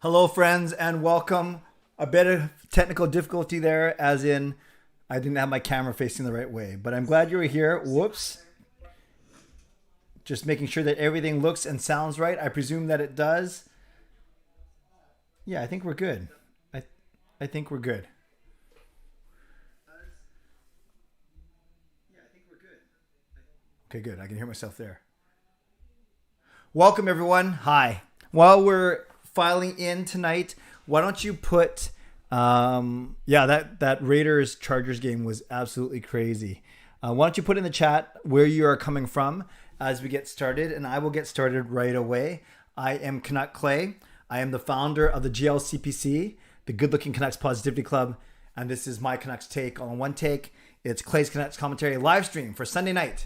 Hello, friends, and welcome. A bit of technical difficulty there, as in I didn't have my camera facing the right way, but I'm glad you were here. Whoops. Just making sure that everything looks and sounds right. I presume that it does. Yeah, I think we're good. I think we're good. Okay, good. I can hear myself there. Welcome, everyone. Hi. While we're filing in tonight, why don't you put that Raiders Chargers game was absolutely crazy. Why don't you put in the chat where you are coming from as we get started, and I will get started right away. I am Canuck Clay. I am the founder of the GLCPC, the Good Looking Canucks Positivity Club, and this is my Canucks take on one take. It's Clay's Canucks commentary live stream for Sunday night,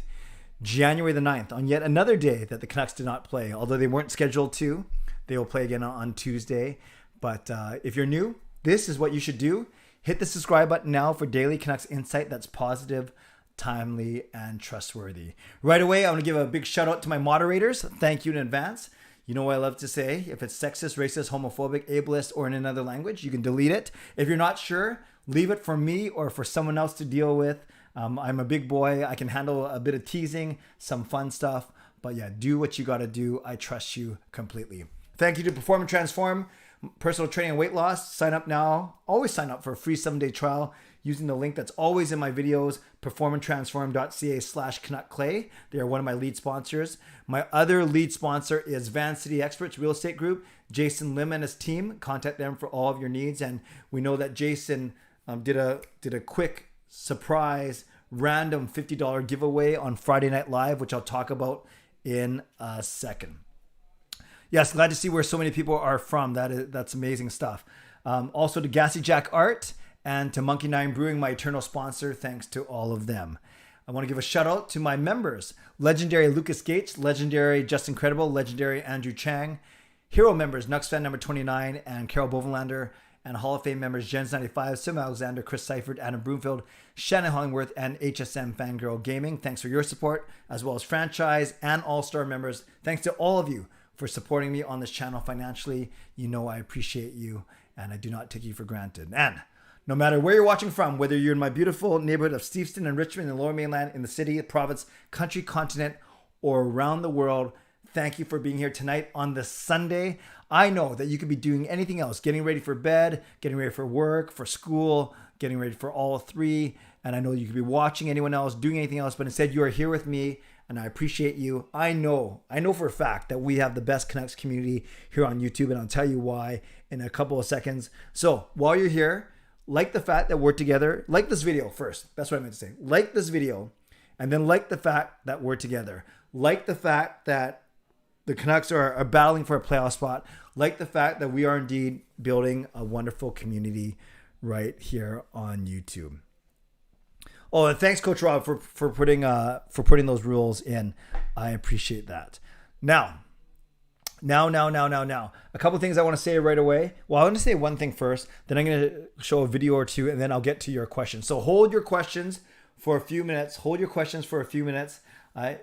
January the 9th, on yet another day that the Canucks did not play, although they weren't scheduled to. They will play again on Tuesday. But if you're new, this is what you should do. Hit the subscribe button now for daily Canucks insight that's positive, timely, and trustworthy. Right away, I want to give a big shout out to my moderators. Thank you in advance. You know what I love to say? If it's sexist, racist, homophobic, ableist, or in another language, you can delete it. If you're not sure, leave it for me or for someone else to deal with. I'm a big boy. I can handle a bit of teasing, some fun stuff. But yeah, do what you got to do. I trust you completely. Thank you to Perform and Transform, personal training and weight loss. Sign up now. Always sign up for a free 7-day trial using the link that's always in my videos, performandtransform.ca/CanuckClay. They are one of my lead sponsors. My other lead sponsor is Van City Experts Real Estate Group. Jason Lim and his team. Contact them for all of your needs. And we know that Jason did a quick surprise random $50 giveaway on Friday Night Live, which I'll talk about in a second. Yes, glad to see where so many people are from. That's amazing stuff. Also to Gassy Jack Art and to Monkey 9 Brewing, my eternal sponsor. Thanks to all of them. I want to give a shout out to my members. Legendary Lucas Gates, legendary Justin Credible, legendary Andrew Chang, hero members nucksfan number 29 and Carol Bovenlander, and Hall of Fame members Jens 95, simalexander, Chris Seifried, Adam Broomfield, Shannon Hollingworth, and Hsmfangirl Gaming. Thanks for your support, as well as franchise and all-star members. Thanks to all of you for supporting me on this channel financially. You know I appreciate you, and I do not take you for granted. And no matter where you're watching from, whether you're in my beautiful neighborhood of Steveston and Richmond in the Lower Mainland, in the city, province, country, continent, or around the world, thank you for being here tonight on this Sunday. I know that you could be doing anything else, getting ready for bed, getting ready for work, for school, getting ready for all three. And I know you could be watching anyone else, doing anything else, but instead you are here with me, and I appreciate you. I know for a fact that we have the best Canucks community here on YouTube, and I'll tell you why in a couple of seconds. So while you're here, like the fact that we're together. Like this video first. That's what I meant to say. Like this video, and then like the fact that we're together. Like the fact that the Canucks are battling for a playoff spot. Like the fact that we are indeed building a wonderful community right here on YouTube. Oh, and thanks, Coach Rob, for putting those rules in. I appreciate that. Now. A couple things I want to say right away. Well, I want to say one thing first, then I'm going to show a video or two, and then I'll get to your questions. So hold your questions for a few minutes.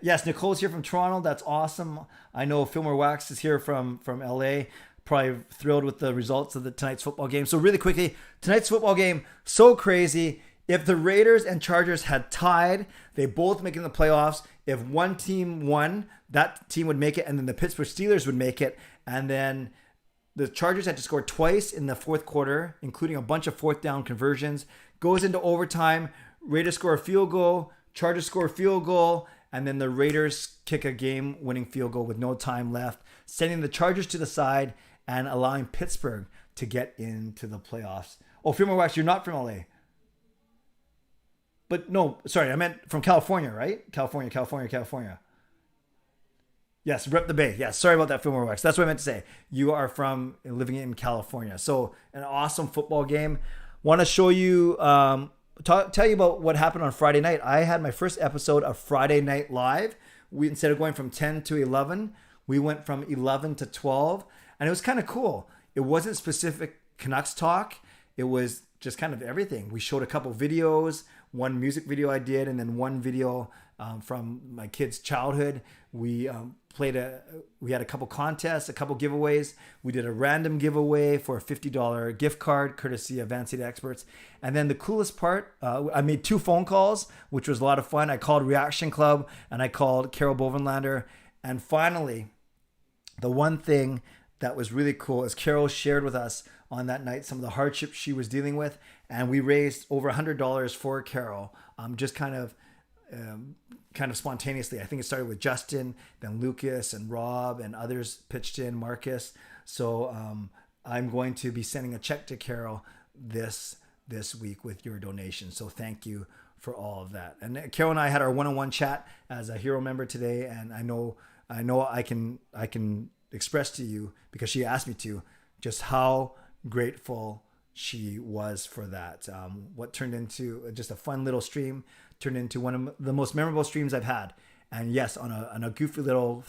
Yes, Nicole's here from Toronto. That's awesome. I know Fillmore Wax is here from LA. Probably thrilled with the results of tonight's football game. So really quickly, tonight's football game, so crazy. If the Raiders and Chargers had tied, they both making the playoffs. If one team won, that team would make it, and then the Pittsburgh Steelers would make it. And then the Chargers had to score twice in the fourth quarter, including a bunch of fourth down conversions. Goes into overtime. Raiders score a field goal. Chargers score a field goal. And then the Raiders kick a game-winning field goal with no time left, sending the Chargers to the side and allowing Pittsburgh to get into the playoffs. Oh, Fillmore Wax, you're not from LA. But no, sorry, I meant from California, right? California. Yes, rep the Bay. Yes, sorry about that, Fillmore Wax. That's what I meant to say. You are living in California. So an awesome football game. Want to show you, tell you about what happened on Friday night. I had my first episode of Friday Night Live. Instead of going from 10 to 11, we went from 11 to 12. And it was kind of cool. It wasn't specific Canucks talk. It was just kind of everything. We showed a couple videos, one music video I did, and then one video from my kid's childhood. We we had a couple contests, a couple giveaways. We did a random giveaway for a $50 gift card courtesy of Van City Experts. And then the coolest part, I made 2 phone calls, which was a lot of fun. I called Reaction Club and I called Carol Bovenlander. And finally, the one thing that was really cool is Carol shared with us on that night some of the hardships she was dealing with. And we raised over $100 for Carol, just kind of spontaneously. I think it started with Justin, then Lucas and Rob and others pitched in, Marcus. So I'm going to be sending a check to Carol this week with your donation. So thank you for all of that. And Carol and I had our one-on-one chat as a hero member today, and I know I can express to you, because she asked me to, just how grateful she was for that. What turned into just a fun little stream turned into one of the most memorable streams I've had. And yes, on a goofy little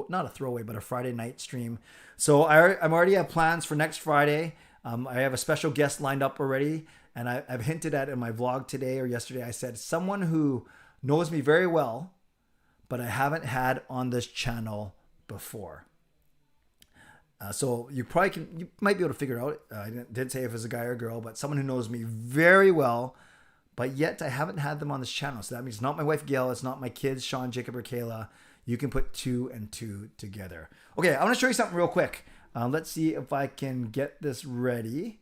not a throwaway, but a Friday night stream. So I'm already have plans for next Friday. I have a special guest lined up already. And I've hinted at in my vlog today or yesterday, I said, someone who knows me very well, but I haven't had on this channel before. So you might be able to figure out, I didn't say if it's a guy or a girl, but someone who knows me very well, but yet I haven't had them on this channel. So that means it's not my wife, Gail. It's not my kids, Sean, Jacob, or Kayla. You can put 2 and 2 together. Okay, I want to show you something real quick. Let's see if I can get this ready.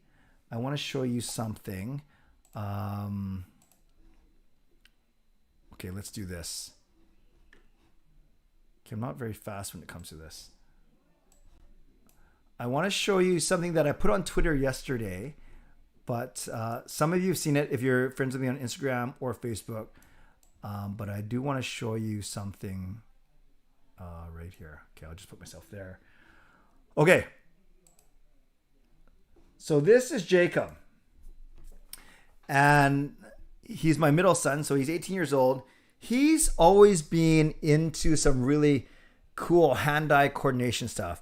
I want to show you something. Okay, let's do this. Okay, I'm not very fast when it comes to this. I want to show you something that I put on Twitter yesterday, but some of you have seen it if you're friends with me on Instagram or Facebook. But I do want to show you something right here. Okay, I'll just put myself there. Okay. So this is Jacob. And he's my middle son, so he's 18 years old. He's always been into some really cool hand-eye coordination stuff.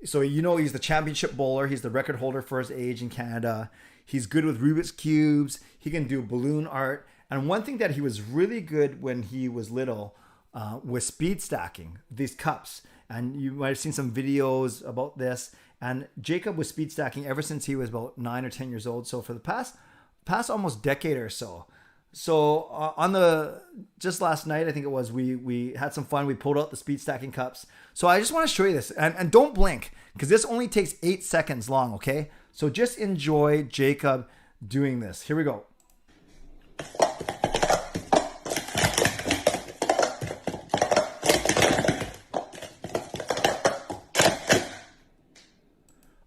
So, he's the championship bowler. He's the record holder for his age in Canada. He's good with Rubik's Cubes. He can do balloon art. And one thing that he was really good when he was little was speed stacking these cups. And you might have seen some videos about this. And Jacob was speed stacking ever since he was about 9 or 10 years old. So for the past almost decade or so. So just last night, I think it was, we had some fun. We pulled out the speed stacking cups. So I just want to show you this, and don't blink, because this only takes 8 seconds long. Okay. So just enjoy Jacob doing this. Here we go.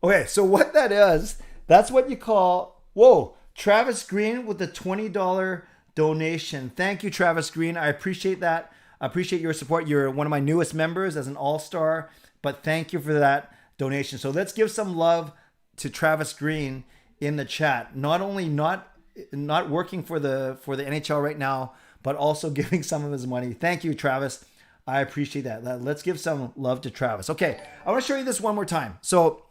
Okay. So what that is, that's what you call, whoa, Travis Green with the $20 donation. Thank you, Travis Green. I appreciate that. I appreciate your support. You're one of my newest members as an all-star, but thank you for that donation. So let's give some love to Travis Green in the chat. Not only not working for the NHL right now, but also giving some of his money. Thank you, Travis. I appreciate that. Let's give some love to Travis. Okay, I want to show you this one more time. So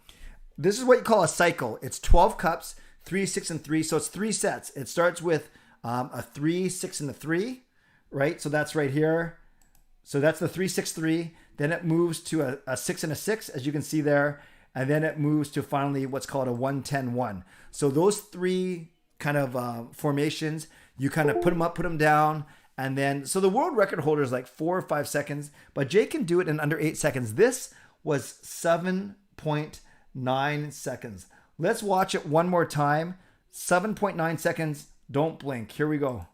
this is what you call a cycle. It's 12 cups, 3, 6, and 3. So it's 3 sets. It starts with a 3, 6, and a 3, right? So that's right here. So that's the 3, 6, 3. Then it moves to a 6 and a 6, as you can see there. And then it moves to finally what's called a 1, 10, 1. So those 3 kind of formations, you kind of put them up, put them down. And then, so the world record holder is like 4 or 5 seconds, but Jay can do it in under 8 seconds. This was 7.9 seconds. Let's watch it one more time. 7.9 seconds. Don't blink. Here we go.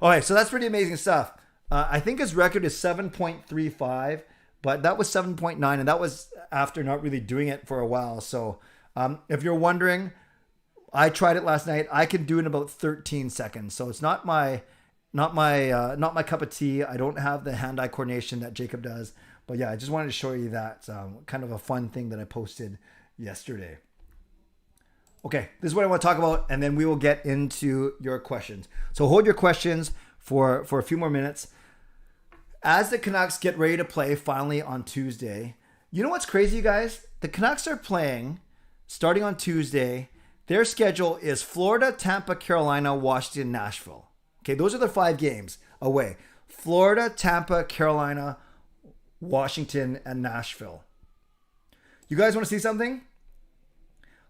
Okay, so that's pretty amazing stuff. I think his record is 7.35, but that was 7.9, and that was after not really doing it for a while. So if you're wondering, I tried it last night. I can do it in about 13 seconds. So it's not my cup of tea. I don't have the hand-eye coordination that Jacob does. But yeah, I just wanted to show you that kind of a fun thing that I posted yesterday. Okay, this is what I want to talk about, and then we will get into your questions. So hold your questions for a few more minutes. As the Canucks get ready to play finally on Tuesday, you know what's crazy, you guys? The Canucks are playing starting on Tuesday Their schedule is Florida, Tampa, Carolina, Washington, Nashville. Okay, those are the 5 games away. Florida, Tampa, Carolina, Washington, and Nashville. You guys want to see something?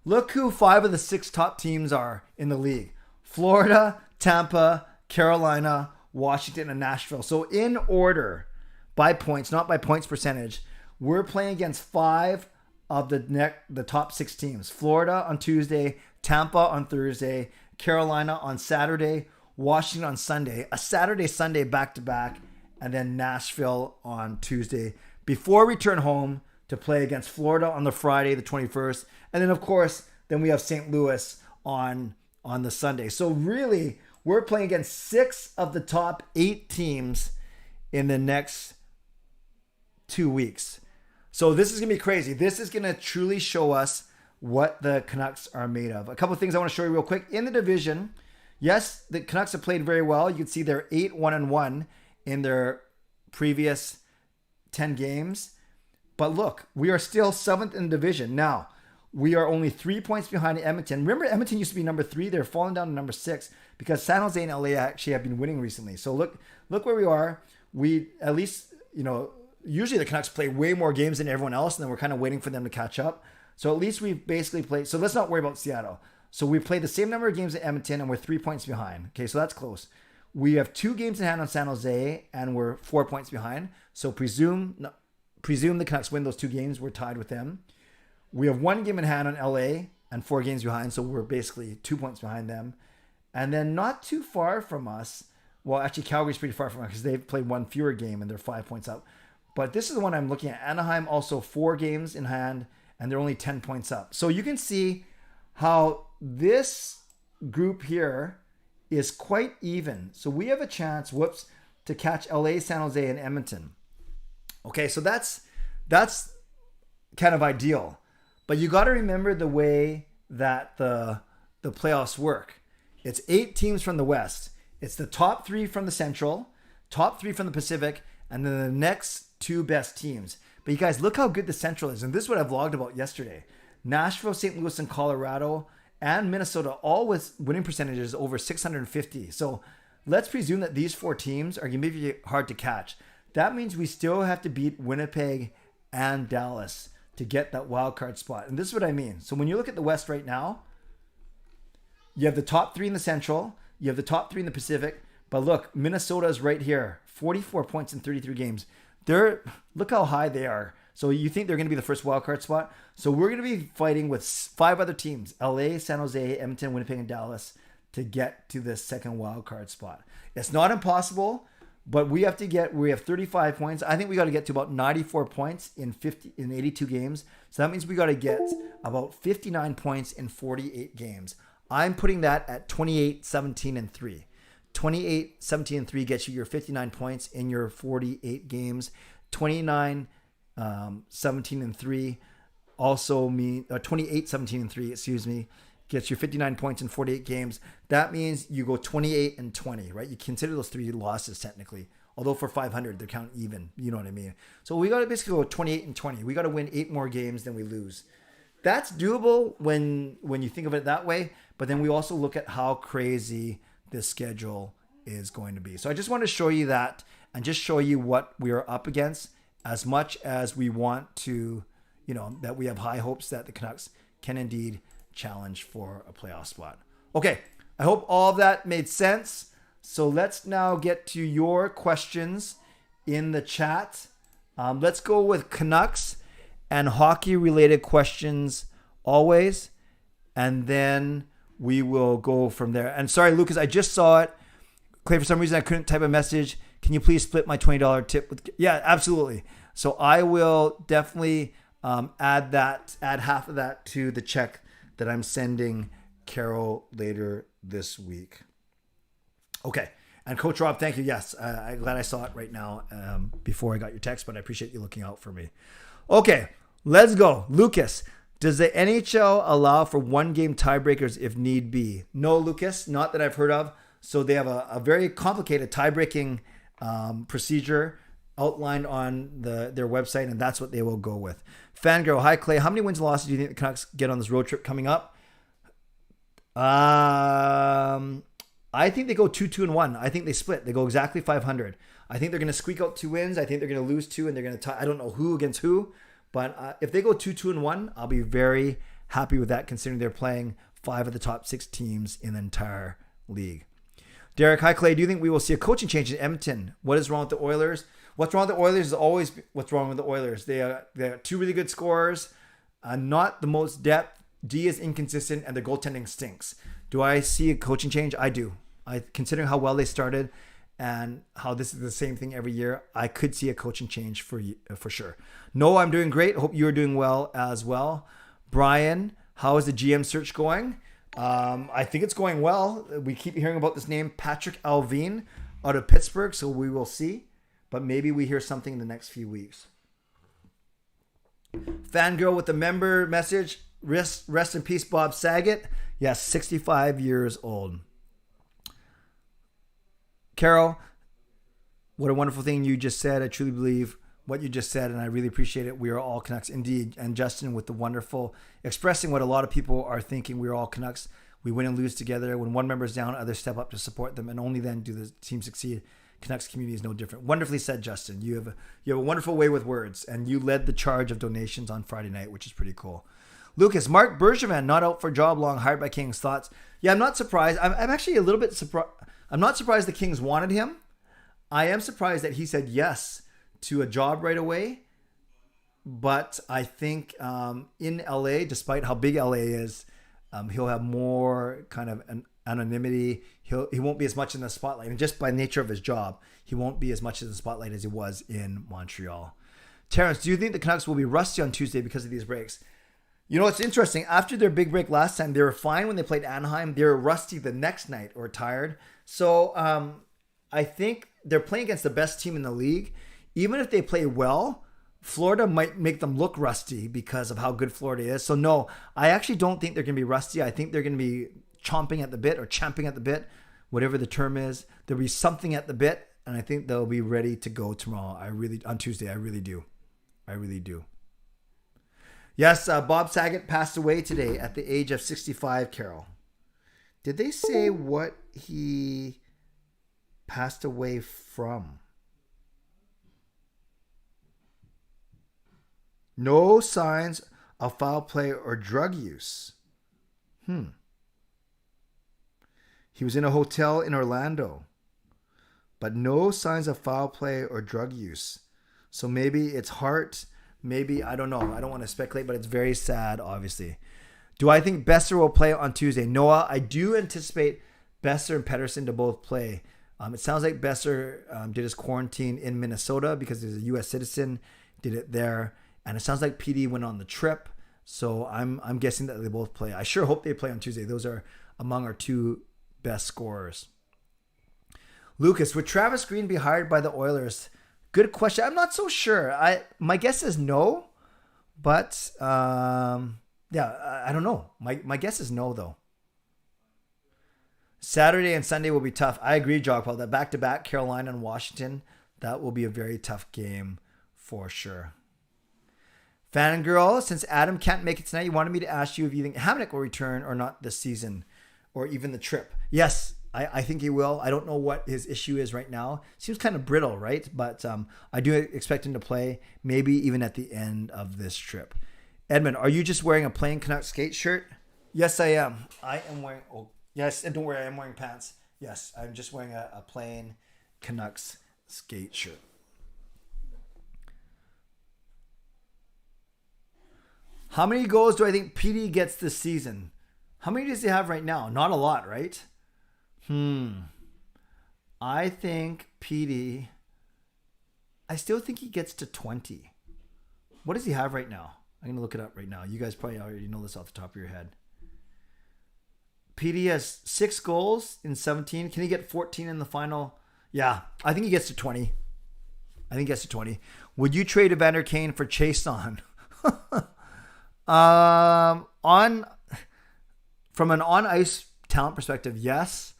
Look who 5 of the 6 top teams are in the league. Florida, Tampa, Carolina, Washington, and Nashville. So in order, by points, not by points percentage, we're playing against 5 of the top 6 teams. Florida on Tuesday, Tampa on Thursday, Carolina on Saturday, Washington on Sunday, a Saturday-Sunday back-to-back, and then Nashville on Tuesday before we return home to play against Florida on the Friday, the 21st. And then, of course, then we have St. Louis on the Sunday. So really, we're playing against 6 of the top 8 teams in the next 2 weeks. So this is going to be crazy. This is going to truly show us what the Canucks are made of. A couple of things I want to show you real quick. In the division, yes, the Canucks have played very well. You can see they're 8-1-1 in their previous 10 games. But look, we are still 7th in the division. Now, we are only 3 points behind Edmonton. Remember, Edmonton used to be number 3. They're falling down to number 6 because San Jose and LA actually have been winning recently. So look where we are. We at least, usually the Canucks play way more games than everyone else, and then we're kind of waiting for them to catch up. So at least we've basically played. So let's not worry about Seattle. So we played the same number of games at Edmonton, and we're 3 points behind. Okay, so that's close. We have 2 games in hand on San Jose, and we're 4 points behind. So presume the Canucks win those 2 games. We're tied with them. We have 1 game in hand on LA and 4 games behind, so we're basically 2 points behind them. And then not too far from us, well, actually Calgary's pretty far from us because they've played 1 fewer game and they're 5 points up. But this is the one I'm looking at. Anaheim also 4 games in hand and they're only 10 points up. So you can see how this group here is quite even. So we have a chance, to catch LA, San Jose, and Edmonton. Okay, so that's kind of ideal. But you got to remember the way that the playoffs work. It's 8 teams from the West. It's the top 3 from the Central, top 3 from the Pacific, and then the next 2 best teams. But you guys, look how good the Central is. And this is what I vlogged about yesterday. Nashville, St. Louis, and Colorado, and Minnesota, all with winning percentages over 650. So let's presume that these 4 teams are going to be hard to catch. That means we still have to beat Winnipeg and Dallas to get that wild card spot. And this is what I mean. So when you look at the West right now, you have the top 3 in the Central, you have the top 3 in the Pacific, but look, Minnesota is right here, 44 points in 33 games. Look how high they are. So you think they're going to be the first wild card spot? So we're going to be fighting with 5 other teams, LA, San Jose, Edmonton, Winnipeg, and Dallas, to get to the second wild card spot. It's not impossible, but we have 35 points. I think we got to get to about 94 points in 82 games. So that means we got to get about 59 points in 48 games. I'm putting that at 28, 17, and 3. 28, 17, and 3 gets you your 59 points in your 48 games. 29, 17, and 3 also mean 28, 17, and 3, gets you 59 points in 48 games. That means you go 28 and 20, right? You consider those 3 losses technically. Although for 500, they're counting even. You know what I mean? So we got to basically go 28 and 20. We got to win 8 more games than we lose. That's doable when you think of it that way. But then we also look at how crazy this schedule is going to be. So I just want to show you that and just show you what we are up against, as much as we want to, that we have high hopes that the Canucks can indeed challenge for a playoff spot. Okay, I hope all of that made sense. So let's now get to your questions in the chat. Let's go with Canucks and hockey-related questions always, and then we will go from there. And sorry, Lucas, I just saw it. Clay, for some reason, I couldn't type a message. Can you please split my $20 tip? Yeah, absolutely. So I will definitely add half of that to the check that I'm sending Carol later this week. Okay. And Coach Rob, thank you. Yes, I'm glad I saw it right now before I got your text, but I appreciate you looking out for me. Okay, let's go. Lucas, does the NHL allow for 1-game tiebreakers if need be? No, Lucas, not that I've heard of. So they have a very complicated tie-breaking procedure outlined on their website, and that's what they will go with. Fangirl, hi Clay. How many wins and losses do you think the Canucks get on this road trip coming up? I think they go 2-2-1. I think they split. They go exactly 500. I think they're going to squeak out 2 wins. I think they're going to lose 2, and they're going to tie. I don't know who against who, but if they go 2-2-1, I'll be very happy with that, considering they're playing 5 of the top 6 teams in the entire league. Derek, hi Clay. Do you think we will see a coaching change in Edmonton? What is wrong with the Oilers? What's wrong with the Oilers is always what's wrong with the Oilers. They are 2 really good scorers, not the most depth. D is inconsistent, and their goaltending stinks. Do I see a coaching change? I do. Considering how well they started and how this is the same thing every year, I could see a coaching change for sure. No, I'm doing great. Hope you're doing well as well. Brian, how is the GM search going? I think it's going well. We keep hearing about this name, Patrick Alvin, out of Pittsburgh, so we will see. But maybe we hear something in the next few weeks. Fangirl with the member message. Rest in peace, Bob Saget. Yes, 65 years old. Carol, what a wonderful thing you just said. I truly believe what you just said, and I really appreciate it. We are all Canucks indeed. And Justin with the wonderful expressing what a lot of people are thinking. We are all Canucks. We win and lose together. When one member is down, others step up to support them, and only then do the team succeed. Canucks community is no different. Wonderfully said, Justin. You have a wonderful way with words, and you led the charge of donations on Friday night, which is pretty cool. Lucas, Mark Bergevin, not out for job long, hired by Kings. Thoughts? Yeah, I'm not surprised. I'm actually a little bit surprised. I'm not surprised the Kings wanted him. I am surprised that he said yes to a job right away. But I think in LA, despite how big LA is, he'll have more kind of an anonymity. He won't be as much in the spotlight. And just by nature of his job, he won't be as much in the spotlight as he was in Montreal. Terrence, do you think the Canucks will be rusty on Tuesday because of these breaks? You know, it's interesting. After their big break last time, they were fine when they played Anaheim. They were rusty the next night or tired. So I think they're playing against the best team in the league. Even if they play well, Florida might make them look rusty because of how good Florida is. So no, I actually don't think they're going to be rusty. I think they're going to be chomping at the bit or champing at the bit, whatever the term is. There'll be something at the bit, and I think they'll be ready to go tomorrow. On Tuesday. I really do. Yes, Bob Saget passed away today at the age of 65, Carol. Did they say what he passed away from? No signs of foul play or drug use. He was in a hotel in Orlando, but no signs of foul play or drug use. So maybe it's heart. Maybe, I don't know. I don't want to speculate, but it's very sad, obviously. Do I think Besser will play on Tuesday? Noah, I do anticipate Besser and Pettersson to both play. It sounds like Besser did his quarantine in Minnesota because he's a U.S. citizen, did it there. And it sounds like PD went on the trip. So I'm guessing that they both play. I sure hope they play on Tuesday. Those are among our 2 best scorers. Lucas, would Travis Green be hired by the Oilers? Good question. I'm not so sure. My guess is no, but I don't know. My guess is no, though. Saturday and Sunday will be tough. I agree, Jogpal. That back-to-back Carolina and Washington, that will be a very tough game for sure. Fangirl, since Adam can't make it tonight, you wanted me to ask you if you think Hamonic will return or not this season, or even the trip. Yes, I think he will. I don't know what his issue is right now. Seems kind of brittle, right? But I do expect him to play, maybe even at the end of this trip. Edmund, are you just wearing a plain Canuck skate shirt? Yes, I am. I am wearing... Oh, yes, and don't worry, I am wearing pants. Yes, I'm just wearing a plain Canucks skate shirt. How many goals do I think PD gets this season? How many does he have right now? Not a lot, right? I think PD... I still think he gets to 20. What does he have right now? I'm going to look it up right now. You guys probably already know this off the top of your head. PD has 6 goals in 17. Can he get 14 in the final? Yeah, I think he gets to 20. Would you trade Evander Kane for Chason? From an on-ice talent perspective, yes.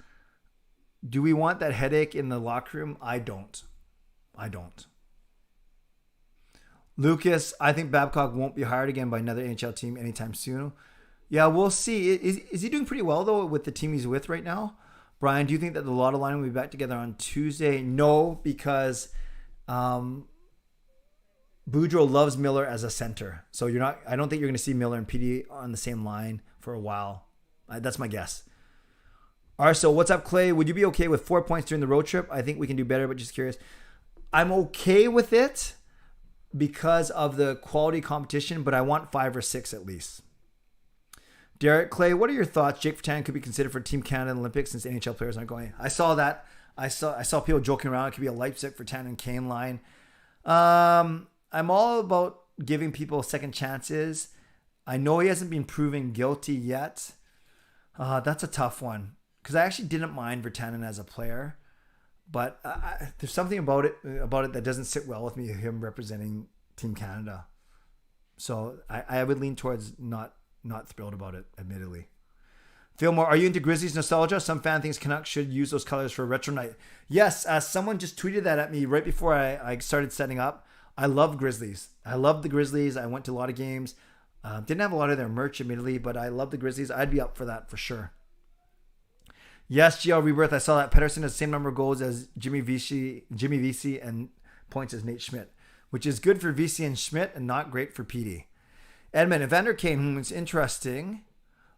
Do we want that headache in the locker room? I don't. Lucas, I think Babcock won't be hired again by another NHL team anytime soon. Yeah, we'll see. Is he doing pretty well, though, with the team he's with right now? Brian, do you think that the Lotto line will be back together on Tuesday? No, because Boudreaux loves Miller as a center. So I don't think you're going to see Miller and PD on the same line for a while. That's my guess. Arso, what's up, Clay? Would you be okay with 4 points during the road trip? I think we can do better, but just curious. I'm okay with it because of the quality competition, but I want 5 or 6 at least. Derek, Clay, what are your thoughts? Jake Virtanen could be considered for Team Canada in the Olympics since NHL players aren't going. I saw that. I saw people joking around. It could be a Leipzig, Virtanen, Kane line. I'm all about giving people second chances. I know he hasn't been proven guilty yet. That's a tough one because I actually didn't mind Virtanen as a player, but there's something about it that doesn't sit well with me. Him representing Team Canada, so I would lean towards not thrilled about it, admittedly. Fillmore, are you into Grizzlies nostalgia? Some fan thinks Canucks should use those colors for a retro night. Yes, someone just tweeted that at me right before I started setting up. I love Grizzlies. I love the Grizzlies. I went to a lot of games. Didn't have a lot of their merch, admittedly, but I love the Grizzlies. I'd be up for that for sure. Yes, GL Rebirth. I saw that Pettersson has the same number of goals as Jimmy Vesey and points as Nate Schmidt, which is good for Vesey and Schmidt and not great for PD. Edmund, Evander Kane, it's interesting.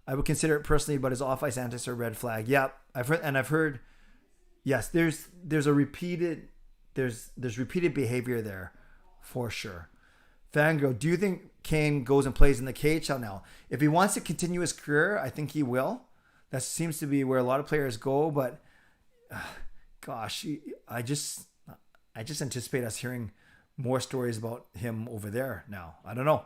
I would consider it personally, but his off-ice antics are a red flag. Yeah, I've heard. Yes, there's repeated behavior there, for sure. Fangirl, do you think Kane goes and plays in the KHL now? If he wants to continue his career, I think he will. That seems to be where a lot of players go. But gosh, I just anticipate us hearing more stories about him over there now. I don't know.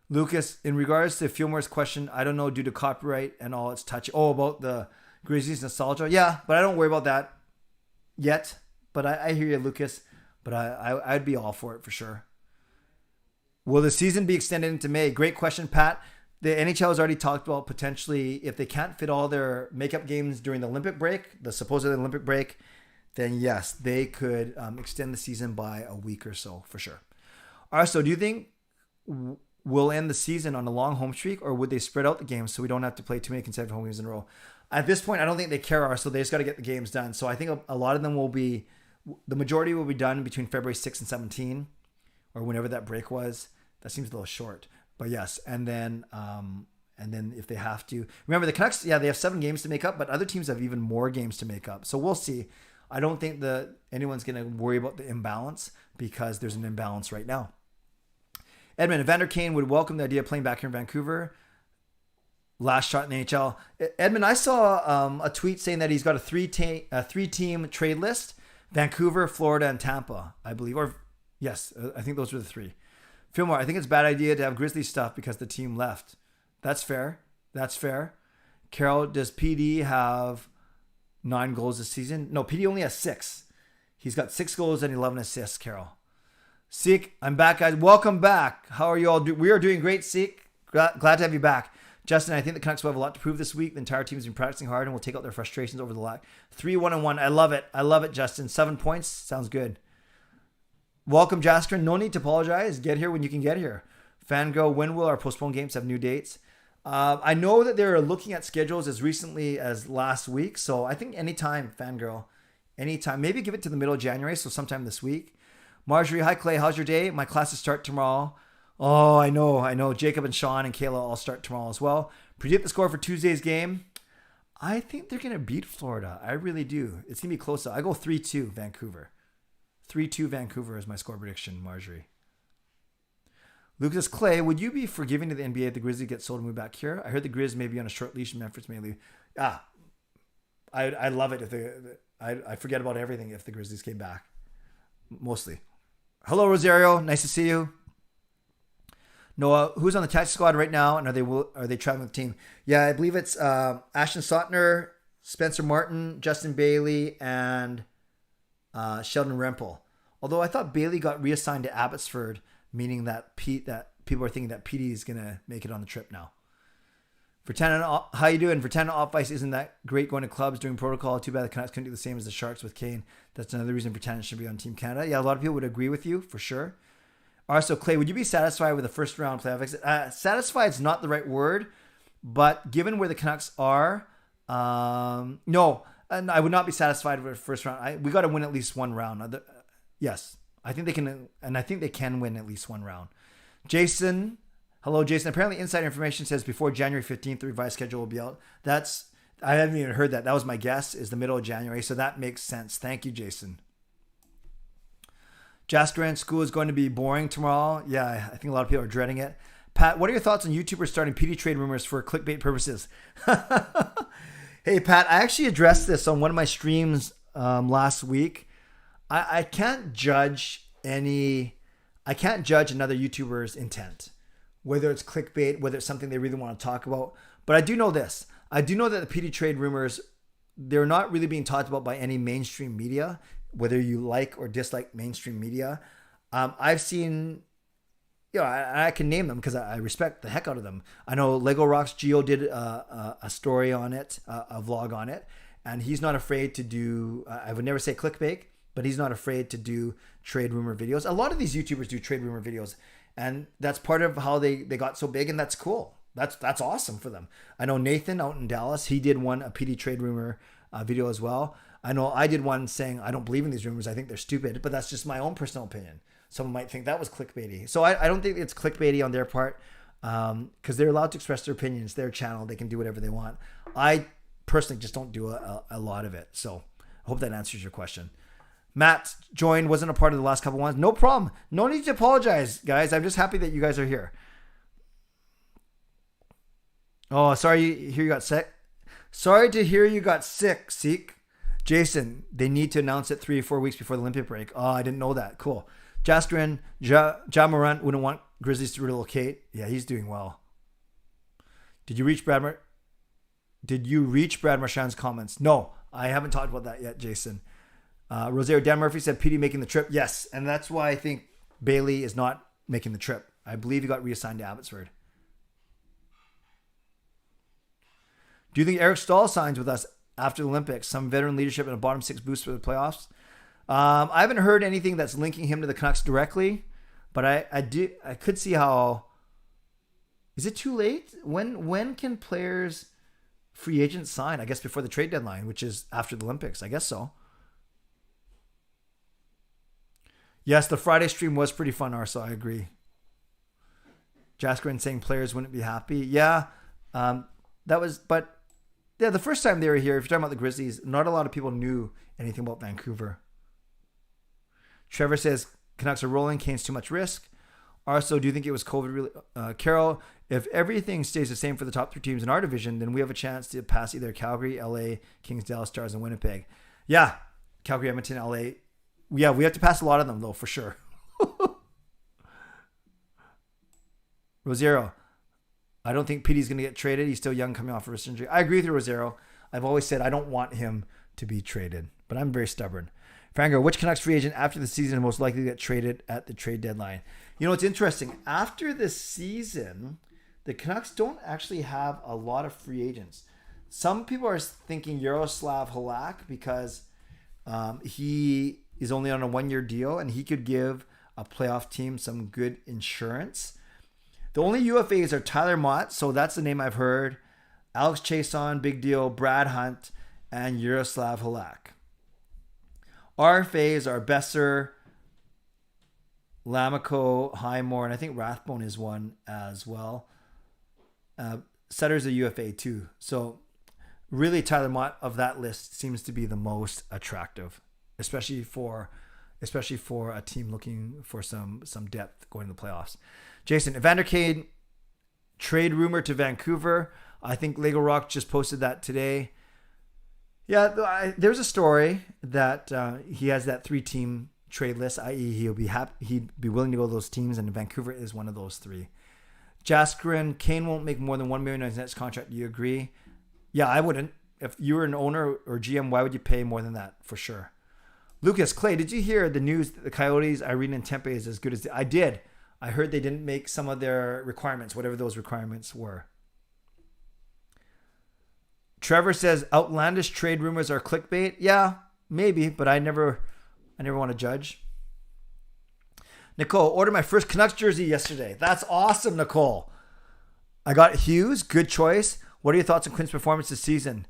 Lucas, in regards to Fillmore's question, I don't know due to copyright and all it's touchy. Oh, about the Grizzlies nostalgia. Yeah, but I don't worry about that yet. But I hear you, Lucas. But I'd be all for it for sure. Will the season be extended into May? Great question, Pat. The NHL has already talked about potentially if they can't fit all their makeup games during the Olympic break, the supposed Olympic break, then yes, they could extend the season by a week or so for sure. All right, so do you think we'll end the season on a long home streak, or would they spread out the games so we don't have to play too many consecutive home games in a row? At this point, I don't think they care, so they just got to get the games done. So I think a lot of them the majority will be done between February 6 and 17, or whenever that break was. That seems a little short, but yes. And then if they have to, remember the Canucks, yeah, they have 7 games to make up, but other teams have even more games to make up. So we'll see. I don't think anyone's going to worry about the imbalance because there's an imbalance right now. Edmund, Evander Kane would welcome the idea of playing back here in Vancouver. Last shot in the NHL. Edmund, I saw a tweet saying that he's got a three-team trade list: Vancouver, Florida, and Tampa, I believe. Or yes, I think those were the 3. Fillmore, I think it's a bad idea to have Grizzlies stuff because the team left. That's fair. Carol, does PD have 9 goals this season? No, PD only has 6. He's got 6 goals and 11 assists, Carol. Seek, I'm back, guys. Welcome back. How are you all? We are doing great, Seek. Glad to have you back. Justin, I think the Canucks will have a lot to prove this week. The entire team has been practicing hard and will take out their frustrations over the lack. 3-1-1. I love it, Justin. 7 points. Sounds good. Welcome, Jasper. No need to apologize. Get here when you can get here. Fangirl, when will our postponed games have new dates? I know that they're looking at schedules as recently as last week. So I think anytime, Fangirl. Anytime. Maybe give it to the middle of January, so sometime this week. Marjorie, hi, Clay. How's your day? My classes start tomorrow. Oh, I know. Jacob and Sean and Kayla all start tomorrow as well. Predict the score for Tuesday's game. I think they're going to beat Florida. I really do. It's going to be close. I go 3-2 Vancouver. 3-2 Vancouver is my score prediction, Marjorie. Lucas, Clay, would you be forgiving to the NBA if the Grizzlies get sold and move back here? I heard the Grizz may be on a short leash and Memphis may leave. I love it if I forget about everything if the Grizzlies came back. Mostly. Hello, Rosario. Nice to see you. Noah, who's on the taxi squad right now, and are they traveling with the team? Yeah, I believe it's Ashton Sautner, Spencer Martin, Justin Bailey, and Sheldon Rempel. Although I thought Bailey got reassigned to Abbotsford, meaning that people are thinking that PD is gonna make it on the trip now. Virtanen, how you doing? Virtanen off ice isn't that great going to clubs doing protocol. Too bad the Canucks couldn't do the same as the Sharks with Kane. That's another reason Virtanen should be on Team Canada. Yeah, a lot of people would agree with you for sure. Also, Clay, would you be satisfied with the first round playoff exit? Satisfied is not the right word, but given where the Canucks are, no, and I would not be satisfied with the first round. We got to win at least one round. Yes, I think they can, and I think they can win at least one round. Jason, hello, Jason. Apparently, inside information says before January 15th, the revised schedule will be out. I haven't even heard that. That was my guess, is the middle of January, so that makes sense. Thank you, Jason. Jaskran, school is going to be boring tomorrow. Yeah, I think a lot of people are dreading it. Pat, what are your thoughts on YouTubers starting PD trade rumors for clickbait purposes? Hey, Pat, I actually addressed this on one of my streams last week. I can't judge another YouTuber's intent, whether it's clickbait, whether it's something they really want to talk about. But I do know this. I do know that the PD trade rumors, they're not really being talked about by any mainstream media, whether you like or dislike mainstream media. I've seen, I can name them because I respect the heck out of them. I know Lego Rocks Geo did a story on it, a vlog on it, and he's not afraid to do, I would never say clickbait, but he's not afraid to do trade rumor videos. A lot of these YouTubers do trade rumor videos, and that's part of how they got so big, and that's cool. That's awesome for them. I know Nathan out in Dallas, he did a PD trade rumor video as well. I know I did one saying I don't believe in these rumors. I think they're stupid, but that's just my own personal opinion. Someone might think that was clickbaity. So I don't think it's clickbaity on their part because they're allowed to express their opinions. It's their channel. They can do whatever they want. I personally just don't do a lot of it. So I hope that answers your question. Matt joined, wasn't a part of the last couple ones. No problem. No need to apologize, guys. I'm just happy that you guys are here. Oh, sorry to hear you got sick. Sorry to hear you got sick, Seek. Jason, they need to announce it 3 or 4 weeks before the Olympic break. Oh, I didn't know that. Cool. Jastrin, Ja Morant wouldn't want Grizzlies to relocate. Yeah, he's doing well. Did you reach Brad Marchand's comments? No, I haven't talked about that yet, Jason. Rosario Dan Murphy said PD making the trip. Yes, and that's why I think Bailey is not making the trip. I believe he got reassigned to Abbotsford. Do you think Eric Stahl signs with us after the Olympics? Some veteran leadership and a bottom 6 boost for the playoffs. I haven't heard anything that's linking him to the Canucks directly, but I could see how. Is it too late? When can players, free agents, sign? I guess before the trade deadline, which is after the Olympics. I guess so. Yes, the Friday stream was pretty fun, Arso. I agree. Jaskrin saying players wouldn't be happy. Yeah, that was, but yeah, the first time they were here, if you're talking about the Grizzlies, not a lot of people knew anything about Vancouver. Trevor says Canucks are rolling. Kane's too much risk. Arso, do you think it was COVID? Carol, if everything stays the same for the top 3 teams in our division, then we have a chance to pass either Calgary, LA, Kings, Dallas Stars, and Winnipeg. Yeah, Calgary, Edmonton, LA. Yeah, we have to pass a lot of them, though, for sure. Rosero, I don't think PD's going to get traded. He's still young, coming off of wrist injury. I agree with you, Rosero. I've always said I don't want him to be traded, but I'm very stubborn. Franco, which Canucks free agent after the season is most likely to get traded at the trade deadline? You know, it's interesting. After the season, the Canucks don't actually have a lot of free agents. Some people are thinking Yaroslav Halak because he is only on a 1-year deal and he could give a playoff team some good insurance. The only UFAs are Tyler Mott, so that's the name I've heard, Alex Chason, big deal, Brad Hunt, and Yaroslav Halak. RFAs are Besser, Lamico, Highmore, and I think Rathbone is one as well. Sutter's a UFA too. So really Tyler Mott of that list seems to be the most attractive, especially for a team looking for some depth going to the playoffs. Jason, Evander Kane trade rumor to Vancouver. I think Lego Rock just posted that today. Yeah, there's a story that he has that 3-team trade list, i.e. he'd be willing to go to those teams, and Vancouver is one of those 3. Jaskrin, Kane won't make more than $1 million on his next contract. Do you agree? Yeah, I wouldn't. If you were an owner or GM, why would you pay more than that? For sure. Lucas, Clay, did you hear the news that the Coyotes, Irene, and Tempe is as good as I did? I heard they didn't make some of their requirements, whatever those requirements were. Trevor says outlandish trade rumors are clickbait. Yeah, maybe, but I never want to judge. Nicole, ordered my first Canucks jersey yesterday. That's awesome, Nicole. I got Hughes. Good choice. What are your thoughts on Quinn's performance this season?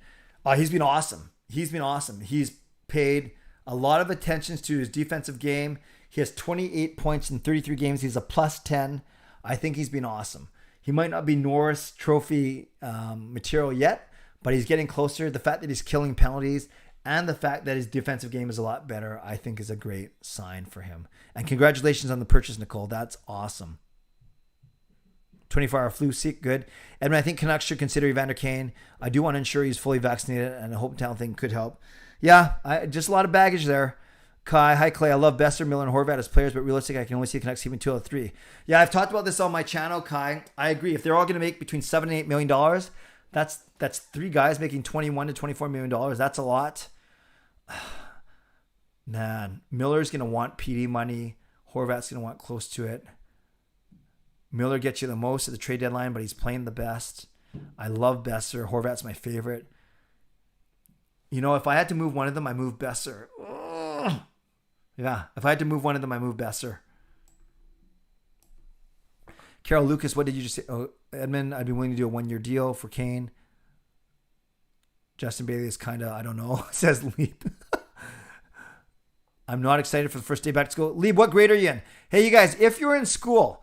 He's been awesome. He's paid a lot of attention to his defensive game. He has 28 points in 33 games. He's a plus 10. I think he's been awesome. He might not be Norris Trophy material yet, but he's getting closer. The fact that he's killing penalties and the fact that his defensive game is a lot better, I think is a great sign for him. And congratulations on the purchase, Nicole. That's awesome. 24-hour flu sick, good. Edmund, I think Canucks should consider Evander Kane. I do want to ensure he's fully vaccinated, and a hometown thing could help. Yeah, just a lot of baggage there. Kai, hi Clay. I love Besser, Miller, and Horvat as players, but realistic, I can only see the Canucks keeping 2 out of 3. Yeah, I've talked about this on my channel, Kai. I agree. If they're all going to make between $7 and $8 million, that's 3 guys making $21 to $24 million. That's a lot. Man, Miller's going to want PD money. Horvat's going to want close to it. Miller gets you the most at the trade deadline, but he's playing the best. I love Besser. Horvat's my favorite. You know, if I had to move one of them, I move Besser. Ugh. Yeah, if I had to move one of them, I move Besser. Carol Lucas, what did you just say? Oh, Edmund, I'd be willing to do a 1-year deal for Kane. Justin Bailey is kind of, I don't know, says Leap. I'm not excited for the first day back to school. Leap, what grade are you in? Hey, you guys, if you're in school,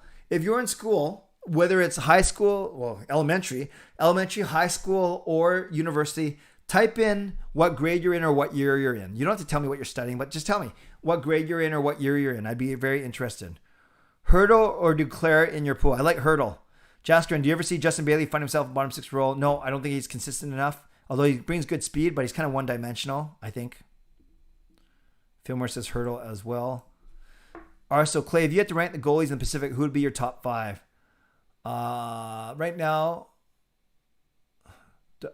whether it's high school, well, elementary, high school, or university, type in what grade you're in or what year you're in. You don't have to tell me what you're studying, but just tell me what grade you're in or what year you're in. I'd be very interested. Hurdle or Duclair in your pool? I like Hurdle. Jaskrin, do you ever see Justin Bailey find himself in bottom 6 role? No, I don't think he's consistent enough. Although he brings good speed, but he's kind of one-dimensional, I think. Fillmore says Hurdle as well. Arso, Clay, if you had to rank the goalies in the Pacific, who would be your top 5? Right now,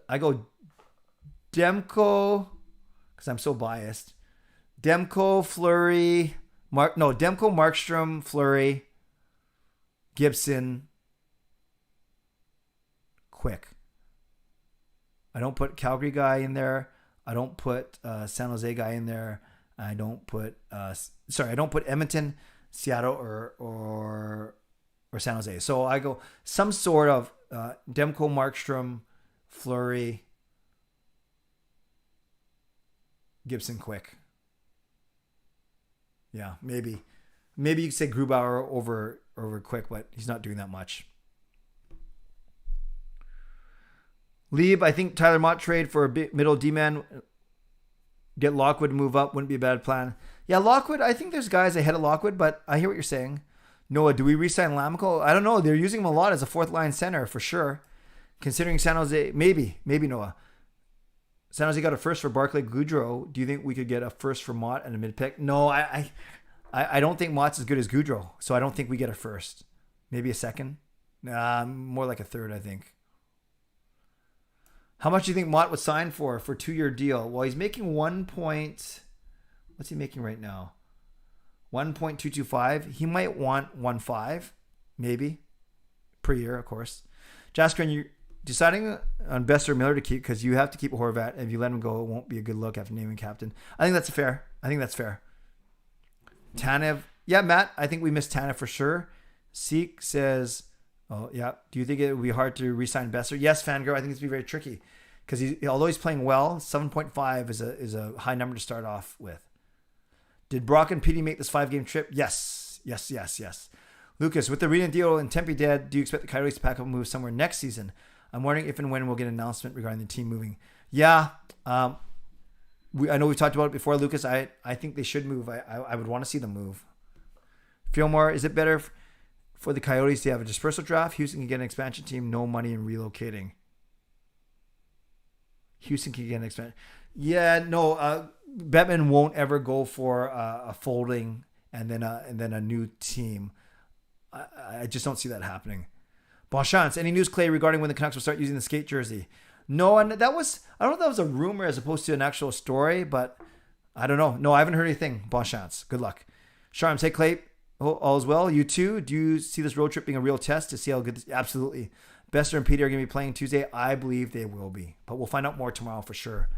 I go Demko, because I'm so biased. Demko, Fleury, Demko, Markstrom, Fleury, Gibson, Quick. I don't put Calgary guy in there. I don't put San Jose guy in there. I don't put Edmonton, Seattle, or San Jose. So I go some sort of Demko, Markstrom, Fleury, Gibson, Quick. Yeah, maybe you could say Grubauer over Quick, but he's not doing that much. Lieb, I think Tyler Mott trade for a middle D-man. Get Lockwood to move up. Wouldn't be a bad plan. Yeah, Lockwood, I think there's guys ahead of Lockwood, but I hear what you're saying. Noah, do we re-sign Lamico? I don't know. They're using him a lot as a 4th-line center for sure. Considering San Jose, maybe Noah. San Jose got a first for Barclay Goudreau. Do you think we could get a first for Mott and a mid-pick? No, I don't think Mott's as good as Goudreau, so I don't think we get a first. Maybe a second? More like a third, I think. How much do you think Mott would sign for a 2-year deal? Well, he's making what's he making right now? 1.225. He might want 1.5, maybe, per year, of course. Jaskrin, you're deciding on Besser or Miller to keep because you have to keep Horvat, and if you let him go, it won't be a good look after naming captain. I think that's fair. Tanev, yeah, Matt, I think we missed Tanev for sure. Seek says, oh, yeah. Do you think it would be hard to re-sign Besser? Yes, Fangirl. I think it's going to be very tricky because although he's playing well, 7.5 is a high number to start off with. Did Brock and PD make this 5-game trip? Yes. Lucas, with the Reno deal and Tempe dead, do you expect the Coyotes to pack up and move somewhere next season? I'm wondering if and when we'll get an announcement regarding the team moving. Yeah. I know we've talked about it before, Lucas. I think they should move. I would want to see them move. Fillmore, is it better for the Coyotes to have a dispersal draft? Houston can get an expansion team, no money in relocating. Houston can get an expansion. Yeah, no, Bettman won't ever go for a folding and then a new team. I just don't see that happening. Bonchance, any news, Clay, regarding when the Canucks will start using the skate jersey? No, and I don't know if that was a rumor as opposed to an actual story, but I don't know. No, I haven't heard anything. Bonchance, good luck. Sharms, hey Clay, all is well. You too? Do you see this road trip being a real test to see how good absolutely. Besser and Peter are going to be playing Tuesday. I believe they will be, but we'll find out more tomorrow for sure.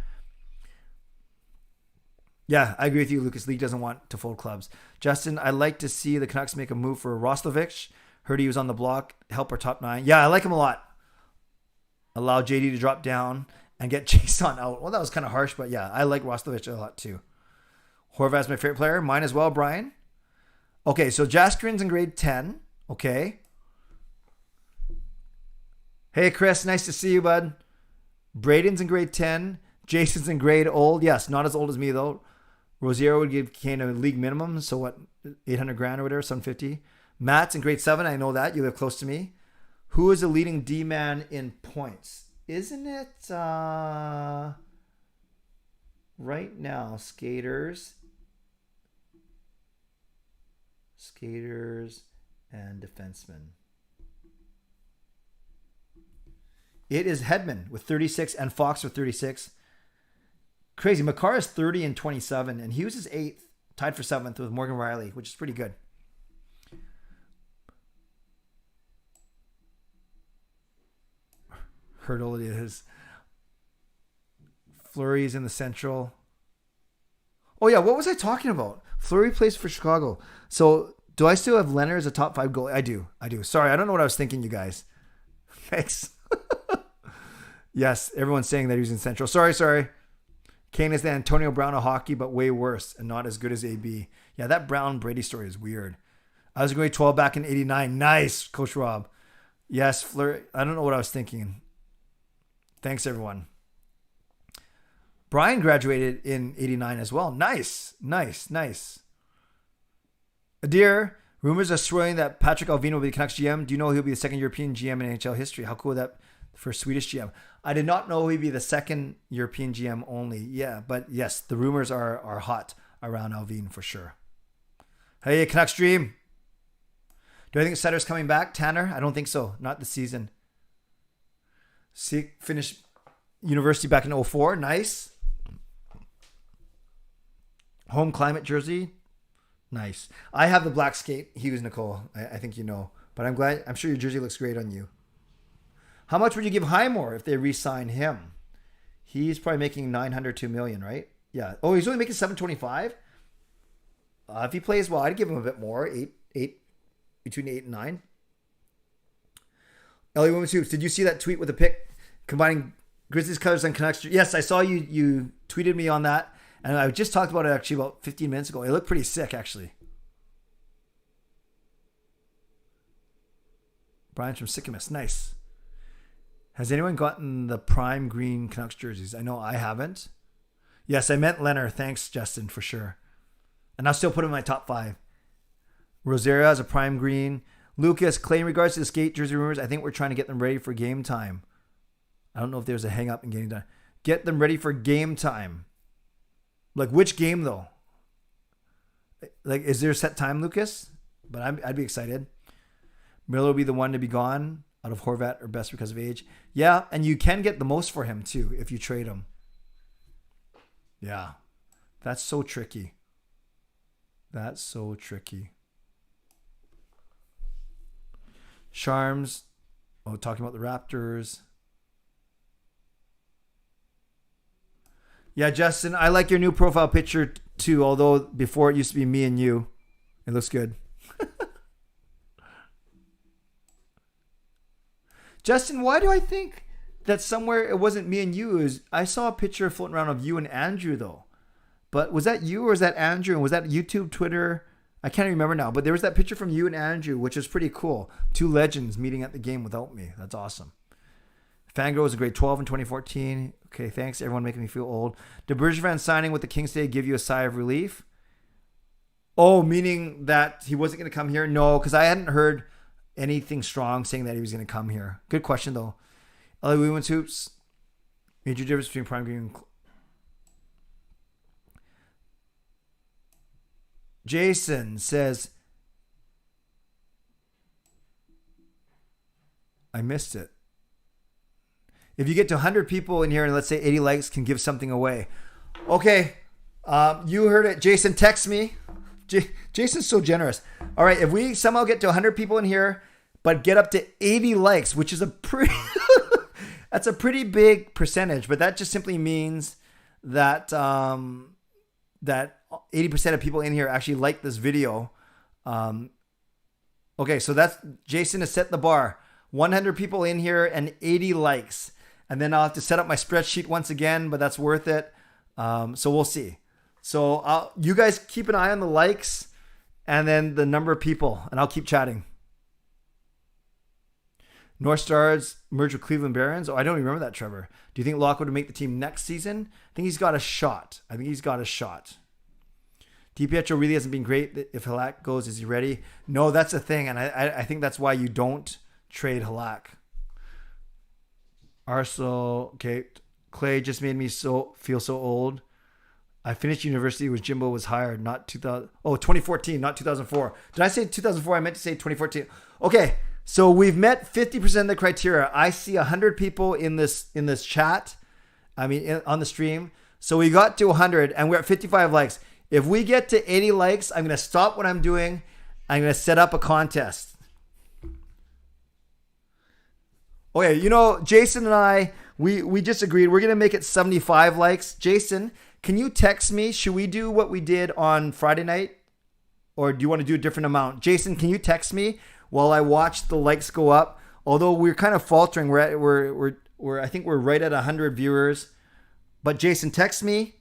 Yeah, I agree with you, Lucas. League doesn't want to fold clubs. Justin, I'd like to see the Canucks make a move for Roslovic. Heard he was on the block. Help our top 9. Yeah, I like him a lot. Allow JD to drop down and get Jason out. Well, that was kind of harsh, but yeah, I like Roslovic a lot too. Horvat's my favorite player. Mine as well, Brian. Okay, so Jaskrin's in grade 10. Okay. Hey, Chris, nice to see you, bud. Braden's in grade 10. Jason's in grade old. Yes, not as old as me, though. Rozier would give Kane a league minimum. So what, 800 grand or whatever, 750. Matt's in grade 7. I know that. You live close to me. Who is the leading D-man in points? Isn't it right now, skaters and defensemen? It is Hedman with 36 and Fox with 36. Crazy. Makar is 30 and 27, and Hughes is 8th, tied for 7th with Morgan Riley, which is pretty good. Hurdle it is. Fleury's in the Central. Oh, yeah. What was I talking about? Fleury plays for Chicago. So do I still have Leonard as a top 5 goalie? I do. Sorry, I don't know what I was thinking, you guys. Thanks. Yes, everyone's saying that he was in Central. Sorry. Kane is the Antonio Brown of hockey, but way worse and not as good as AB. Yeah, that Brown Brady story is weird. I was grade 12 back in 89. Nice, Coach Rob. Yes, Fleury. I don't know what I was thinking. Thanks, everyone. Brian graduated in 89 as well. Nice. Adair, rumors are swirling that Patrick Alvin will be the Canucks GM. Do you know he'll be the second European GM in NHL history? How cool is that for Swedish GM? I did not know he'd be the second European GM only. Yeah, but yes, the rumors are hot around Alvin for sure. Hey, Canucks Dream. Do I think Sutter's coming back, Tanner? I don't think so. Not this season. See, finished university back in 2004. Nice. Home climate jersey. Nice. I have the black skate. He was Nicole. I think you know. But I'm sure your jersey looks great on you. How much would you give Highmore if they re-sign him? He's probably making $902 million, right? Yeah. Oh, he's only making $725. If he plays well, I'd give him a bit more. Between 8 and 9. Ellie Women's Hoops. Did you see that tweet with the pic combining Grizzlies colors and Canucks? Yes, I saw you tweeted me on that, and I just talked about it actually about 15 minutes ago. It looked pretty sick, actually. Brian's from Sycamus. Nice. Has anyone gotten the prime green Canucks jerseys? I know I haven't. Yes, I meant Leonard. Thanks, Justin, for sure. And I'll still put him in my top 5. Rosario has a prime green. Lucas, Clay, in regards to the skate jersey rumors, I think we're trying to get them ready for game time. I don't know if there's a hang up in getting done. Get them ready for game time. Like, which game, though? Like, is there a set time, Lucas? But I'd be excited. Miller will be the one to be gone out of Horvat or best because of age. Yeah, and you can get the most for him, too, if you trade him. Yeah. That's so tricky. Charms. Oh, talking about the Raptors. Yeah, Justin, I like your new profile picture too, although before it used to be me and you. It looks good. Justin, why do I think that somewhere it wasn't me and you? I saw a picture floating around of you and Andrew, though. But was that you or was that Andrew? And was that YouTube, Twitter? I can't remember now. But there was that picture from you and Andrew, which is pretty cool. 2 legends meeting at the game without me. That's awesome. Fangirl was a grade 12 in 2014. Okay, thanks. Everyone making me feel old. Did Bergevin signing with the Kings today give you a sigh of relief? Oh, meaning that he wasn't going to come here? No, because I hadn't heard anything strong saying that he was going to come here. Good question, though. LA Women's Hoops. Major difference between prime green and... Jason says, I missed it. If you get to 100 people in here and let's say 80 likes, can give something away. Okay. You heard it. Jason, text me. Jason's so generous. All right. If we somehow get to 100 people in here, but get up to 80 likes, which is a pretty, that's a pretty big percentage, but that just simply means that, that 80% of people in here actually like this video. Okay, so that's Jason has set the bar. 100 people in here and 80 likes. And then I'll have to set up my spreadsheet once again, but that's worth it. So we'll see. So you guys keep an eye on the likes and then the number of people, and I'll keep chatting. North Stars merge with Cleveland Barons. Oh, I don't even remember that, Trevor. Do you think Lockwood would make the team next season? I think he's got a shot. DiPietro really hasn't been great. If Halak goes, is he ready? No, that's the thing. And I think that's why you don't trade Halak. Arsenal, okay. Clay just made me feel so old. I finished university when Jimbo was hired, not 2014, not 2004. Did I say 2004? I meant to say 2014. Okay, so we've met 50% of the criteria. I see 100 people in this chat. On the stream. So we got to 100 and we're at 55 likes. If we get to 80 likes, I'm going to stop what I'm doing. I'm going to set up a contest. Okay, Jason and I, we just agreed. We're going to make it 75 likes. Jason, can you text me? Should we do what we did on Friday night? Or do you want to do a different amount? Jason, can you text me while I watch the likes go up? Although we're kind of faltering. I think we're right at 100 viewers. But Jason, text me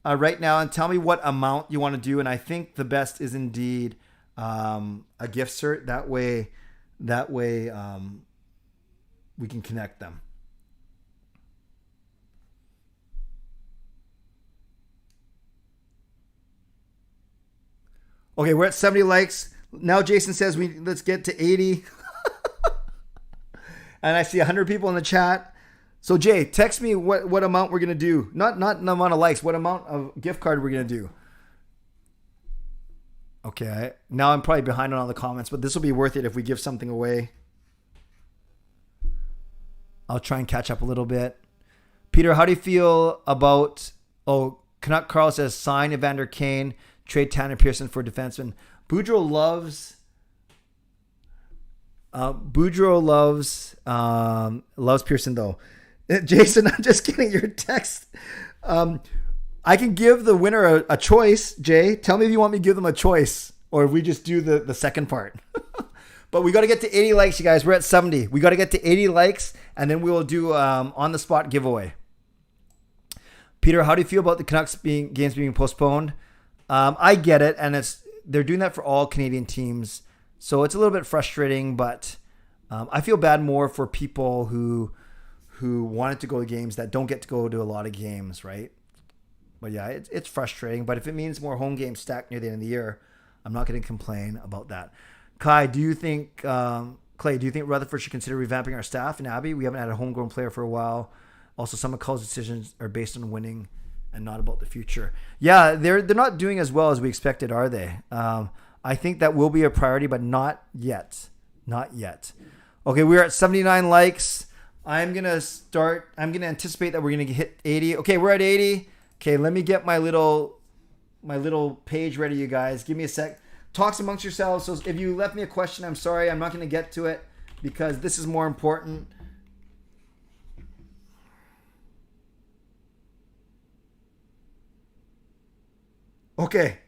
right now and tell me what amount you want to do. And I think the best is indeed a gift cert. That way we can connect them. Okay, we're at 70 likes. Now Jason says let's get to 80. And I see 100 people in the chat. So Jay, text me what amount we're going to do. Not the amount of likes, what amount of gift card we're going to do. Okay, now I'm probably behind on all the comments, but this will be worth it if we give something away. I'll try and catch up a little bit. Peter, how do you feel about... Canuck Carl says, sign Evander Kane, trade Tanner Pearson for defenseman. Boudreaux loves Pearson, though. Jason, I'm just getting your text. I can give the winner a choice, Jay. Tell me if you want me to give them a choice or if we just do the second part. But we got to get to 80 likes, you guys. We're at 70. We got to get to 80 likes, and then we will do on-the-spot giveaway. Peter, how do you feel about the Canucks games being postponed? I get it, and they're doing that for all Canadian teams, so it's a little bit frustrating. But I feel bad more for people who wanted to go to games that don't get to go to a lot of games, right? But yeah, it's frustrating. But if it means more home games stacked near the end of the year, I'm not going to complain about that. Clay, do you think Rutherford should consider revamping our staff in Abbey? We haven't had a homegrown player for a while. Also, some of Cull's decisions are based on winning and not about the future. Yeah, they're not doing as well as we expected, are they? I think that will be a priority, but not yet. Not yet. Okay, we're at 79 likes. I'm going to anticipate that we're going to hit 80. Okay, we're at 80. Okay, let me get my little page ready, you guys. Give me a sec. Talks amongst yourselves. So if you left me a question, I'm sorry. I'm not going to get to it because this is more important. Okay,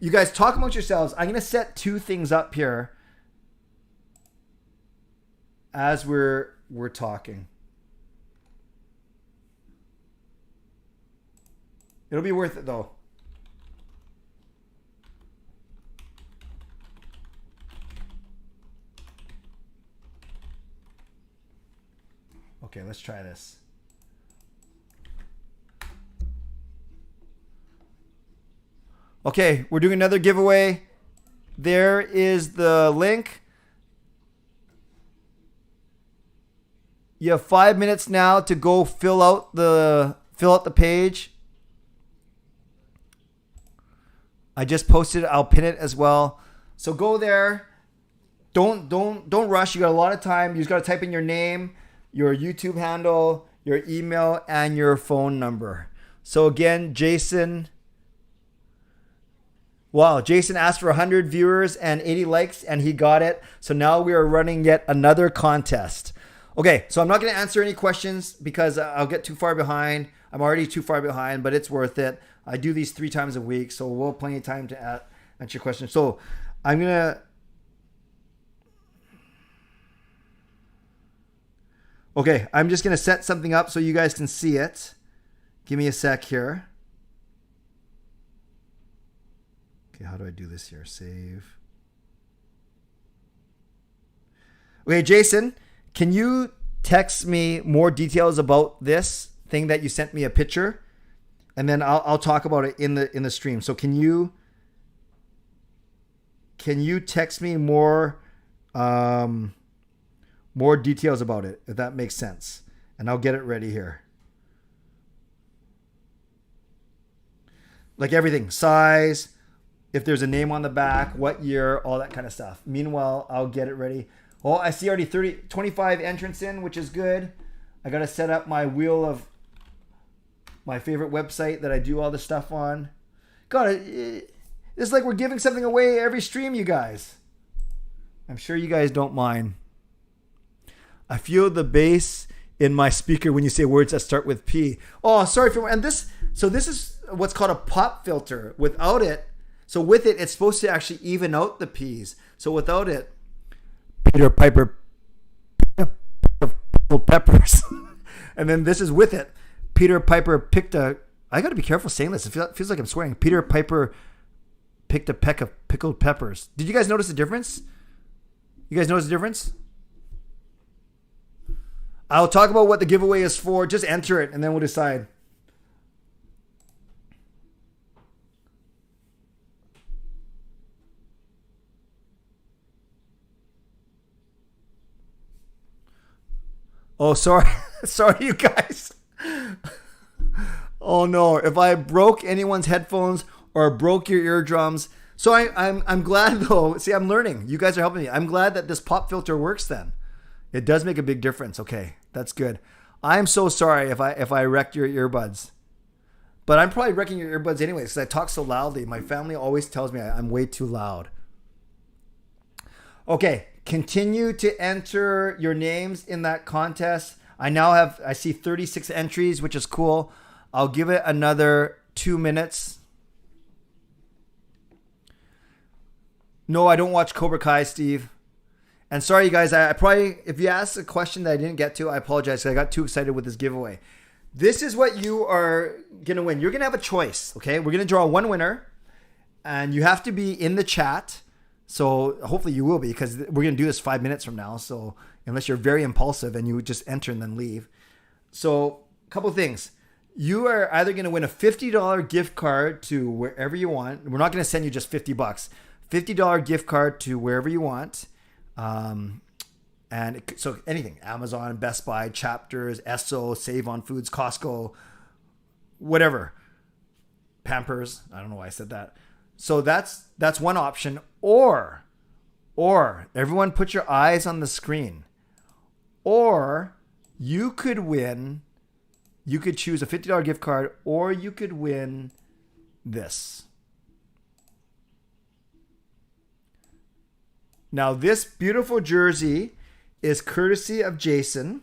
you guys talk amongst yourselves. I'm going to set two things up here as we're talking. It'll be worth it though. Okay, let's try this. Okay, we're doing another giveaway. There is the link. You have 5 minutes now to go fill out the page. I just posted it. I'll pin it as well. So go there. Don't rush. You got a lot of time. You just got to type in your name, your YouTube handle, your email, and your phone number. So again, Jason. Wow, Jason asked for 100 viewers and 80 likes, and he got it. So now we are running yet another contest. Okay, so I'm not going to answer any questions because I'll get too far behind. I'm already too far behind, but it's worth it. I do these 3 times a week, so we'll have plenty of time to answer your questions. So I'm going to... Okay, I'm just going to set something up so you guys can see it. Give me a sec here. Okay, how do I do this here? Save. Okay, Jason, can you text me more details about this thing that you sent me a picture? And then I'll talk about it in the stream. So can you text me more details about it, if that makes sense? And I'll get it ready here. Like everything, size, if there's a name on the back, what year, all that kind of stuff. Meanwhile, I'll get it ready. Oh, I see already 25 entrants in, which is good. I got to set up my wheel of my favorite website that I do all this stuff on. God, it's like we're giving something away every stream, you guys. I'm sure you guys don't mind. I feel the bass in my speaker when you say words that start with P. Oh, sorry for... And this... So this is what's called a pop filter. Without it... So with it, it's supposed to actually even out the P's. So without it... Peter Piper... Peppers. And then this is with it. Peter Piper picked a... I got to be careful saying this. It feels like I'm swearing. Peter Piper picked a peck of pickled peppers. Did you guys notice the difference? You guys notice the difference? I'll talk about what the giveaway is for. Just enter it and then we'll decide. Oh, sorry. Sorry, you guys. Oh, no. If I broke anyone's headphones or broke your eardrums. So I'm glad, though. See, I'm learning. You guys are helping me. I'm glad that this pop filter works then. It does make a big difference. Okay, that's good. I'm so sorry if I wrecked your earbuds. But I'm probably wrecking your earbuds anyway because I talk so loudly. My family always tells me I'm way too loud. Okay, continue to enter your names in that contest. I see 36 entries, which is cool. I'll give it another 2 minutes. No, I don't watch Cobra Kai, Steve. And sorry, you guys, I probably, if you asked a question that I didn't get to, I apologize. I got too excited with this giveaway. This is what you are going to win. You're going to have a choice, okay? We're going to draw one winner, and you have to be in the chat. So hopefully you will be, because we're going to do this 5 minutes from now. So unless you're very impulsive and you just enter and then leave. So a couple things. You are either going to win a $50 gift card to wherever you want. We're not going to send you just $50. $50 gift card to wherever you want. So anything, Amazon, Best Buy, Chapters, Esso, Save on Foods, Costco, whatever, Pampers. I don't know why I said that. So that's one option. Or everyone put your eyes on the screen. Or you could choose a $50 gift card, or you could win this. Now, this beautiful jersey is courtesy of Jason.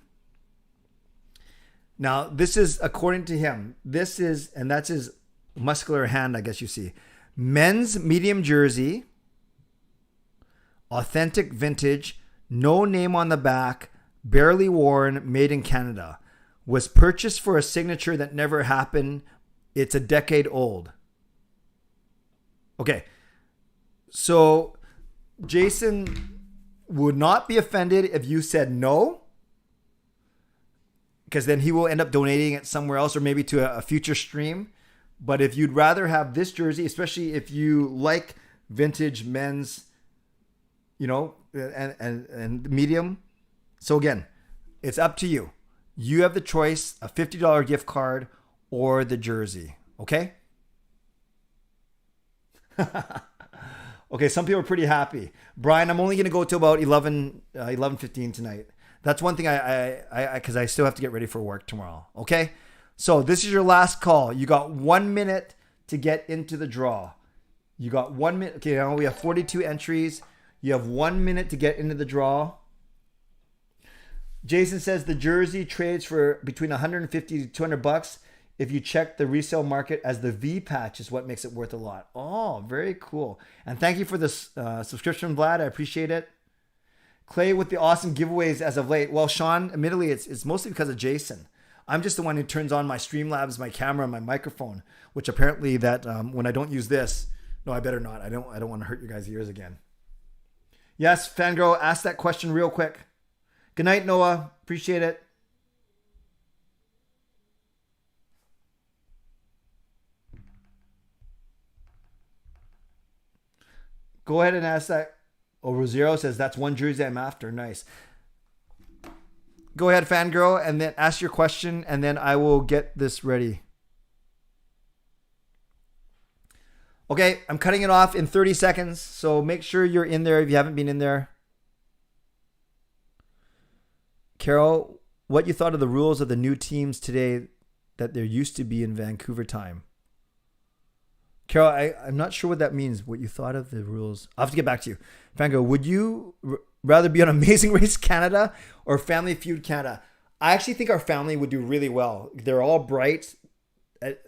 Now, this is, according to him, and that's his muscular hand, I guess you see. Men's medium jersey, authentic vintage, no name on the back, barely worn, made in Canada. Was purchased for a signature that never happened. It's a decade old. Okay, so... Jason would not be offended if you said no, because then he will end up donating it somewhere else or maybe to a future stream. But if you'd rather have this jersey, especially if you like vintage men's, and medium. So again, it's up to you. You have the choice, a $50 gift card or the jersey. Okay? Okay, some people are pretty happy. Brian, I'm only going to go to about 11:15 tonight. That's one thing because I still have to get ready for work tomorrow. Okay? So this is your last call. You got 1 minute to get into the draw. You got 1 minute. Okay, now we have 42 entries. You have 1 minute to get into the draw. Jason says the jersey trades for between 150 to 200 bucks. If you check the resale market, as the V patch is what makes it worth a lot. Oh, very cool. And thank you for this subscription, Vlad. I appreciate it. Clay with the awesome giveaways as of late. Well, Sean, admittedly, it's mostly because of Jason. I'm just the one who turns on my Streamlabs, my camera, and my microphone, which apparently that when I don't use this, no, I better not. I don't want to hurt you guys' ears again. Yes, Fangirl, ask that question real quick. Good night, Noah. Appreciate it. Go ahead and ask that. Oh, Rosiero says that's one jersey I'm after. Nice. Go ahead, Fangirl, and then ask your question, and then I will get this ready. Okay, I'm cutting it off in 30 seconds, so make sure you're in there if you haven't been in there. Carol, what you thought of the rules of the new teams today that there used to be in Vancouver time? Carol, I'm not sure what that means, what you thought of the rules. I'll have to get back to you. Fango, would you rather be on Amazing Race Canada or Family Feud Canada? I actually think our family would do really well. They're all bright.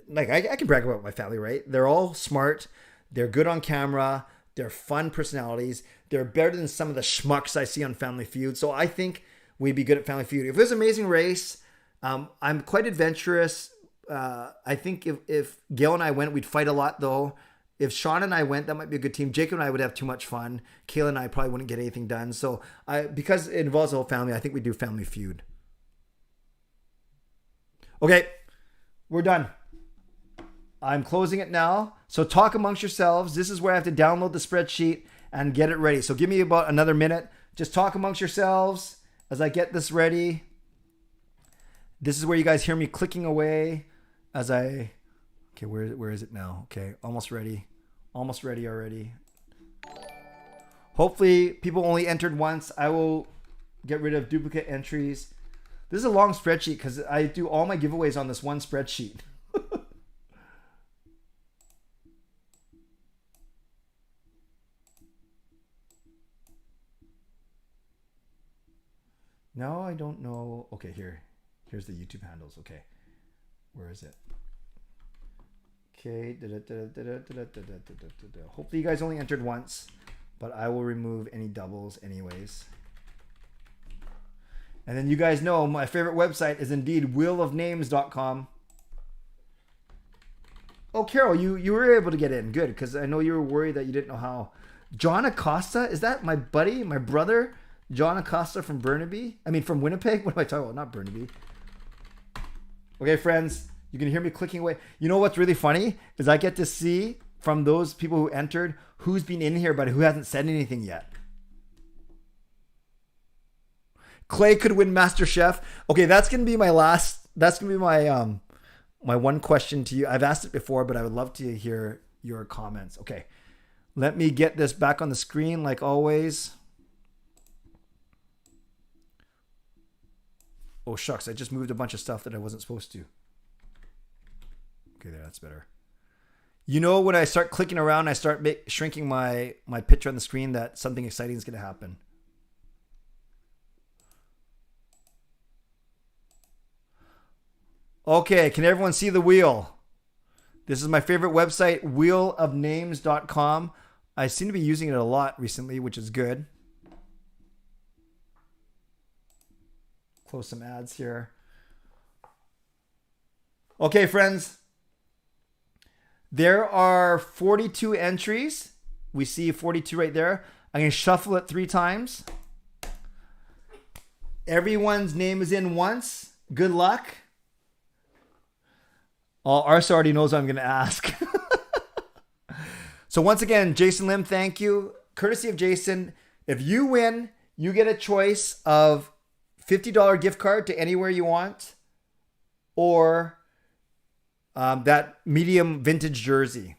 Like I can brag about my family, right? They're all smart. They're good on camera. They're fun personalities. They're better than some of the schmucks I see on Family Feud. So I think we'd be good at Family Feud. If it was Amazing Race, I'm quite adventurous. I think if Gail and I went, we'd fight a lot though. If Sean and I went, that might be a good team. Jacob and I would have too much fun. Kayla and I probably wouldn't get anything done. So because it involves the whole family, I think we do Family Feud. Okay, we're done. I'm closing it now. So talk amongst yourselves. This is where I have to download the spreadsheet and get it ready. So give me about another minute. Just talk amongst yourselves as I get this ready. This is where you guys hear me clicking away as I... Okay, where is it now? Okay, almost ready. Almost ready already. Hopefully people only entered once. I will get rid of duplicate entries. This is a long spreadsheet because I do all my giveaways on this one spreadsheet. No, I don't know. Okay, here's the YouTube handles. Okay, where is it? Okay, hopefully you guys only entered once, but I will remove any doubles anyways. And then you guys know my favorite website is indeed wheelofnames.com. Oh, Carol, you were able to get in. Good, because I know you were worried that you didn't know how. John Acosta, is that my buddy, my brother? John Acosta from Burnaby? I mean, from Winnipeg? What am I talking about? Not Burnaby. Okay, friends, you can hear me clicking away. You know what's really funny? Is I get to see from those people who entered who's been in here but who hasn't said anything yet. Clay could win MasterChef. Okay, that's going to be my last... That's going to be my my one question to you. I've asked it before, but I would love to hear your comments. Okay, let me get this back on the screen like always. Oh, shucks. I just moved a bunch of stuff that I wasn't supposed to. Okay, there. That's better. You know, when I start clicking around, I start shrinking my picture on the screen that something exciting is going to happen. Okay, can everyone see the wheel? This is my favorite website, wheelofnames.com. I seem to be using it a lot recently, which is good. Close some ads here. Okay, friends. There are 42 entries. We see 42 right there. I'm going to shuffle it 3 times. Everyone's name is in once. Good luck. Arsa already knows what I'm going to ask. So once again, Jason Lim, thank you. Courtesy of Jason, if you win, you get a choice of $50 gift card to anywhere you want, or that medium vintage jersey.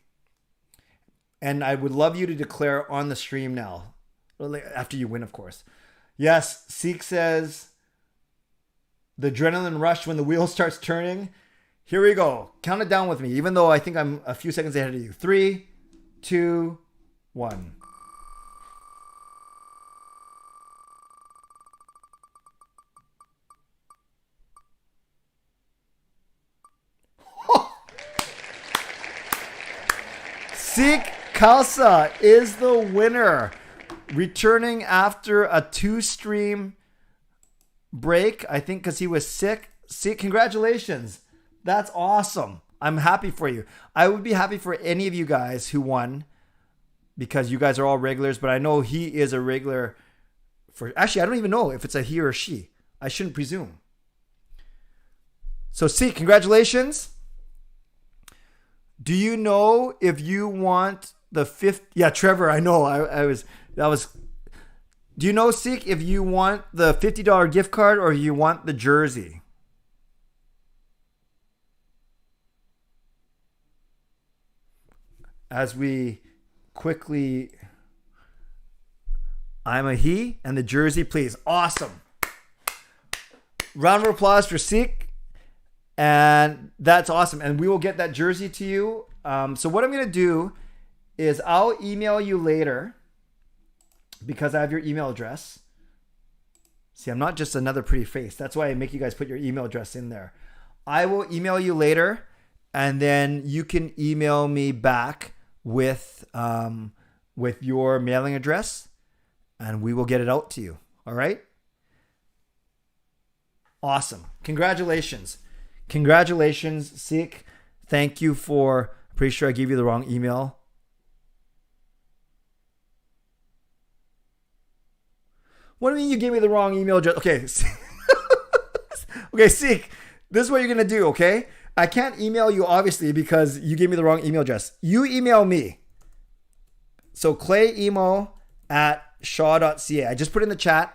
And I would love you to declare on the stream now, after you win, of course. Yes, Seek says, the adrenaline rush when the wheel starts turning. Here we go. Count it down with me, even though I think I'm a few seconds ahead of you. 3, 2, 1. Seek Kalsa is the winner. Returning after a 2-stream break, I think because he was sick. Seek, congratulations. That's awesome. I'm happy for you. I would be happy for any of you guys who won because you guys are all regulars, but I know he is a regular for... Actually, I don't even know if it's a he or she. I shouldn't presume. So, Seek, congratulations. Do you know if you want the 50... Yeah, Trevor, I know. Do you know, Seek, if you want the $50 gift card or you want the jersey? As we quickly... I'm a he and the jersey, please. Awesome. Round of applause for Seek. And that's awesome. And we will get that jersey to you. So what I'm going to do is I'll email you later because I have your email address. See, I'm not just another pretty face. That's why I make you guys put your email address in there. I will email you later, and then you can email me back with your mailing address, and we will get it out to you. All right? Awesome. Congratulations. Congratulations, Seek. Thank you for... I'm pretty sure I gave you the wrong email. What do you mean you gave me the wrong email address? Okay. Okay, Seek. This is what you're going to do, okay? I can't email you, obviously, because you gave me the wrong email address. You email me. So, clayemo@shaw.ca. I just put in the chat.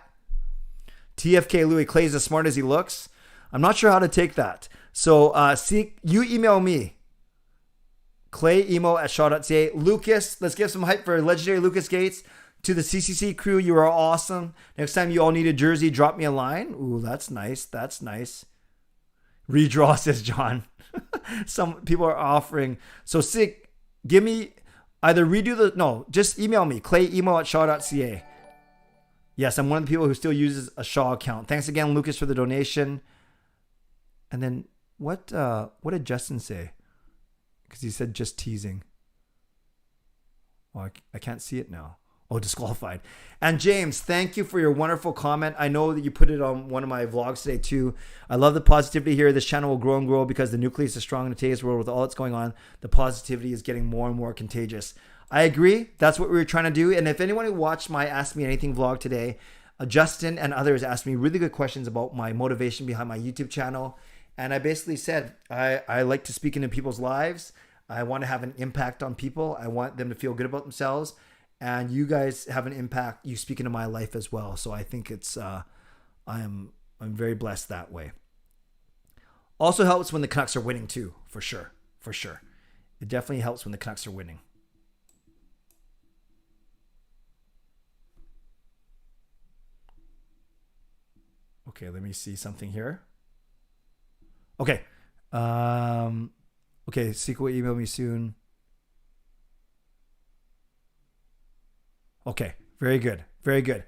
TFK Louis. Clay's as smart as he looks. I'm not sure how to take that. So, Seek, you email me. clayemo@shaw.ca. Lucas, let's give some hype for legendary Lucas Gates. To the CCC crew, you are awesome. Next time you all need a jersey, drop me a line. Ooh, that's nice. That's nice. Redraw, says John. Some people are offering. So, Seek, give me either just email me. clayemo@shaw.ca. Yes, I'm one of the people who still uses a Shaw account. Thanks again, Lucas, for the donation. And then what did Justin say? Because he said just teasing. Well, I can't see it now. Oh, disqualified. And James, thank you for your wonderful comment. I know that you put it on one of my vlogs today too. I love the positivity here. This channel will grow and grow because the nucleus is strong in today's world with all that's going on. The positivity is getting more and more contagious. I agree. That's what we were trying to do. And if anyone who watched my Ask Me Anything vlog today, Justin and others asked me really good questions about my motivation behind my YouTube channel. And I basically said, I like to speak into people's lives. I want to have an impact on people. I want them to feel good about themselves. And you guys have an impact. You speak into my life as well. So I think it's, I'm very blessed that way. Also helps when the Canucks are winning too, for sure. For sure. It definitely helps when the Canucks are winning. Okay, let me see something here. Okay. Okay, Seek will email me soon. Okay, very good. Very good.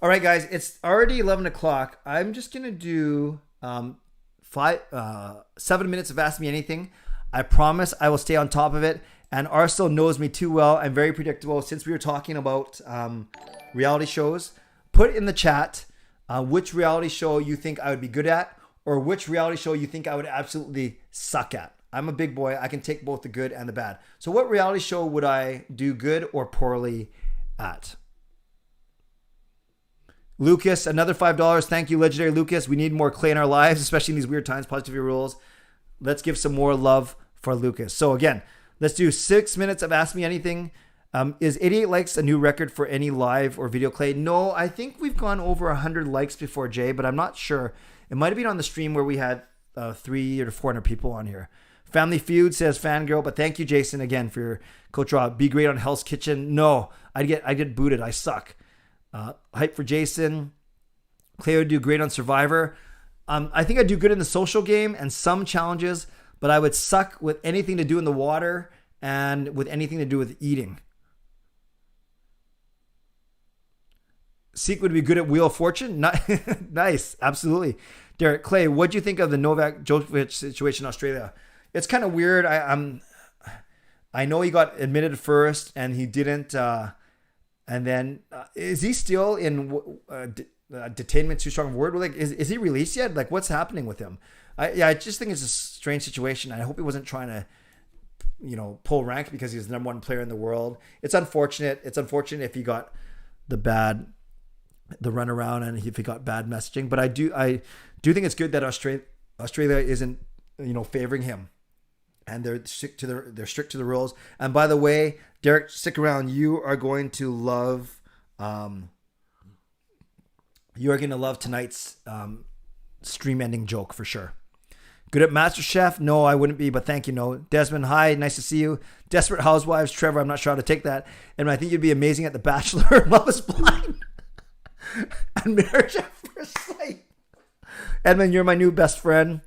All right, guys, it's already 11 o'clock. I'm just going to do 7 minutes of Ask Me Anything. I promise I will stay on top of it. And Arsenal knows me too well. I'm very predictable. Since we were talking about reality shows, put in the chat which reality show you think I would be good at or which reality show you think I would absolutely suck at. I'm a big boy. I can take both the good and the bad. So what reality show would I do good or poorly at? Lucas, another $5. Thank you, legendary Lucas. We need more Clay in our lives, especially in these weird times. Positivity rules. Let's give some more love for Lucas. So again, let's do 6 minutes of Ask Me Anything. Is 88 likes a new record for any live or video, Clay? No, I think we've gone over 100 likes before, Jay, but I'm not sure. It might have been on the stream where we had 300 or 400 people on here. Family Feud says fangirl, but thank you, Jason, again for your Coach Rob. Be great on Hell's Kitchen. No, I get booted. I suck. Hype for Jason. Clay would do great on Survivor. I think I'd do good in the social game and some challenges, but I would suck with anything to do in the water and with anything to do with eating. Seek would be good at Wheel of Fortune. Nice. Absolutely. Derek, Clay, what do you think of the Novak Djokovic situation in Australia? It's kind of weird. I I know he got admitted first and he didn't. And then is he still in detainment? Too strong a word. Like, is he released yet? Like, what's happening with him? I just think it's a strange situation. I hope he wasn't trying to, pull rank because he's the number one player in the world. It's unfortunate. It's unfortunate if he got the runaround and if he got bad messaging. But I do think it's good that Australia isn't, favoring him, and they're strict to the rules. And by the way, Derek, stick around. You are going to love tonight's stream ending joke for sure. Good at MasterChef? No, I wouldn't be, but thank you. No. Desmond, hi, nice to see you. Desperate Housewives, Trevor, I'm not sure how to take that. And I think you'd be amazing at The Bachelor, Love is Blind, and Marriage at First Sight. Edmund, you're my new best friend.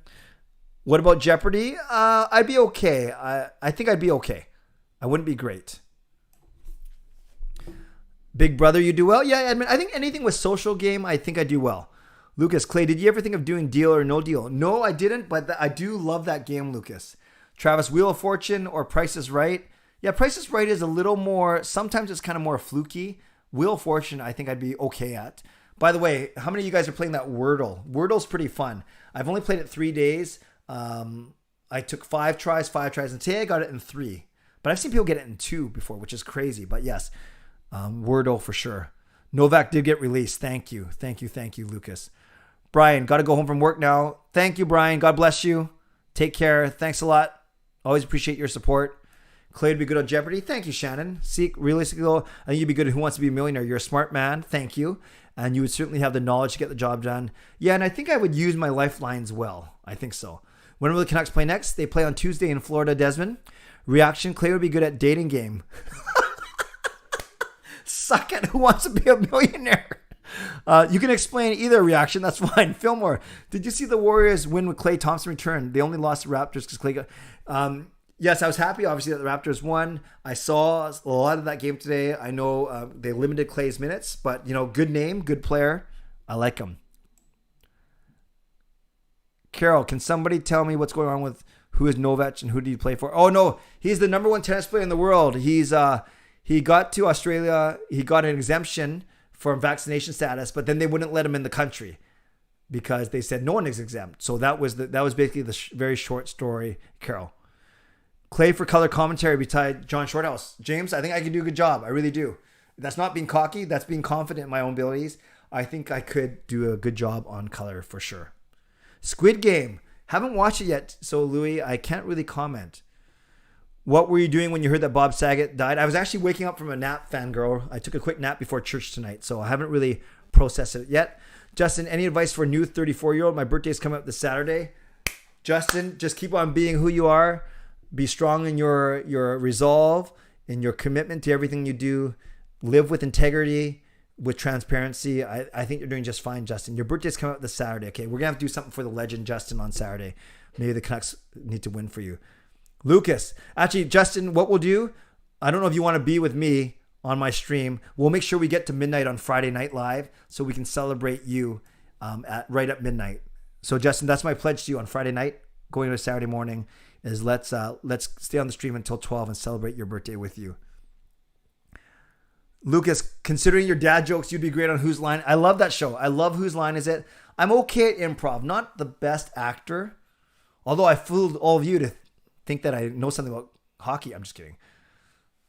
What about Jeopardy? I'd be okay. I think I'd be okay. I wouldn't be great. Big Brother, you do well? Yeah, Edmund, I think anything with social game, I think I do well. Lucas, Clay, did you ever think of doing Deal or No Deal? No, I didn't, but I do love that game, Lucas. Travis, Wheel of Fortune or Price is Right? Yeah, Price is Right is a little more, sometimes it's kind of more fluky. Wheel of Fortune, I think I'd be okay at. By the way, how many of you guys are playing that Wordle? Wordle's pretty fun. I've only played it 3 days. I took 5 tries, and today I got it in 3. But I've seen people get it in 2 before, which is crazy. But yes, Wordle for sure. Novak did get released. Thank you, Lucas. Brian, got to go home from work now. Thank you, Brian. God bless you. Take care. Thanks a lot. Always appreciate your support. Clay would be good on Jeopardy. Thank you, Shannon. Seek realistically, I think you'd be good at Who Wants to Be a Millionaire. You're a smart man. Thank you. And you would certainly have the knowledge to get the job done. Yeah, and I think I would use my lifelines well. I think so. When will the Canucks play next? They play on Tuesday in Florida, Desmond. Reaction, Clay would be good at dating game. Suck at Who Wants to Be a Millionaire. You can explain either reaction. That's fine. Fillmore, did you see the Warriors win with Klay Thompson return? They only lost the Raptors because Klay got... Yes, I was happy, obviously, that the Raptors won. I saw a lot of that game today. I know they limited Klay's minutes, but, good name, good player. I like him. Carol, can somebody tell me what's going on with who is Novak and who did he play for? Oh, no, he's the number 1 tennis player in the world. He got to Australia. He got an exemption for vaccination status, but then they wouldn't let him in the country because they said no one is exempt. So that was basically the very short story, Carol. Clay for color commentary beside John Shorthouse. James, I think I can do a good job. I really do. That's not being cocky. That's being confident in my own abilities. I think I could do a good job on color for sure. Squid Game. Haven't watched it yet, so Louis, I can't really comment. What were you doing when you heard that Bob Saget died? I was actually waking up from a nap, fangirl. I took a quick nap before church tonight, so I haven't really processed it yet. Justin, any advice for a new 34-year-old? My birthday's coming up this Saturday. Justin, just keep on being who you are. Be strong in your resolve, in your commitment to everything you do. Live with integrity, with transparency. I think you're doing just fine, Justin. Your birthday's coming up this Saturday, okay? We're going to have to do something for the legend, Justin, on Saturday. Maybe the Canucks need to win for you. Lucas. Actually, Justin, what we'll do, I don't know if you want to be with me on my stream. We'll make sure we get to midnight on Friday Night Live so we can celebrate you right at midnight. So, Justin, that's my pledge to you on Friday night, going to Saturday morning, is let's stay on the stream until 12 and celebrate your birthday with you. Lucas, considering your dad jokes, you'd be great on Whose Line. I love that show. I love Whose Line Is It. I'm okay at improv, not the best actor, although I fooled all of you to think that I know something about hockey. I'm just kidding.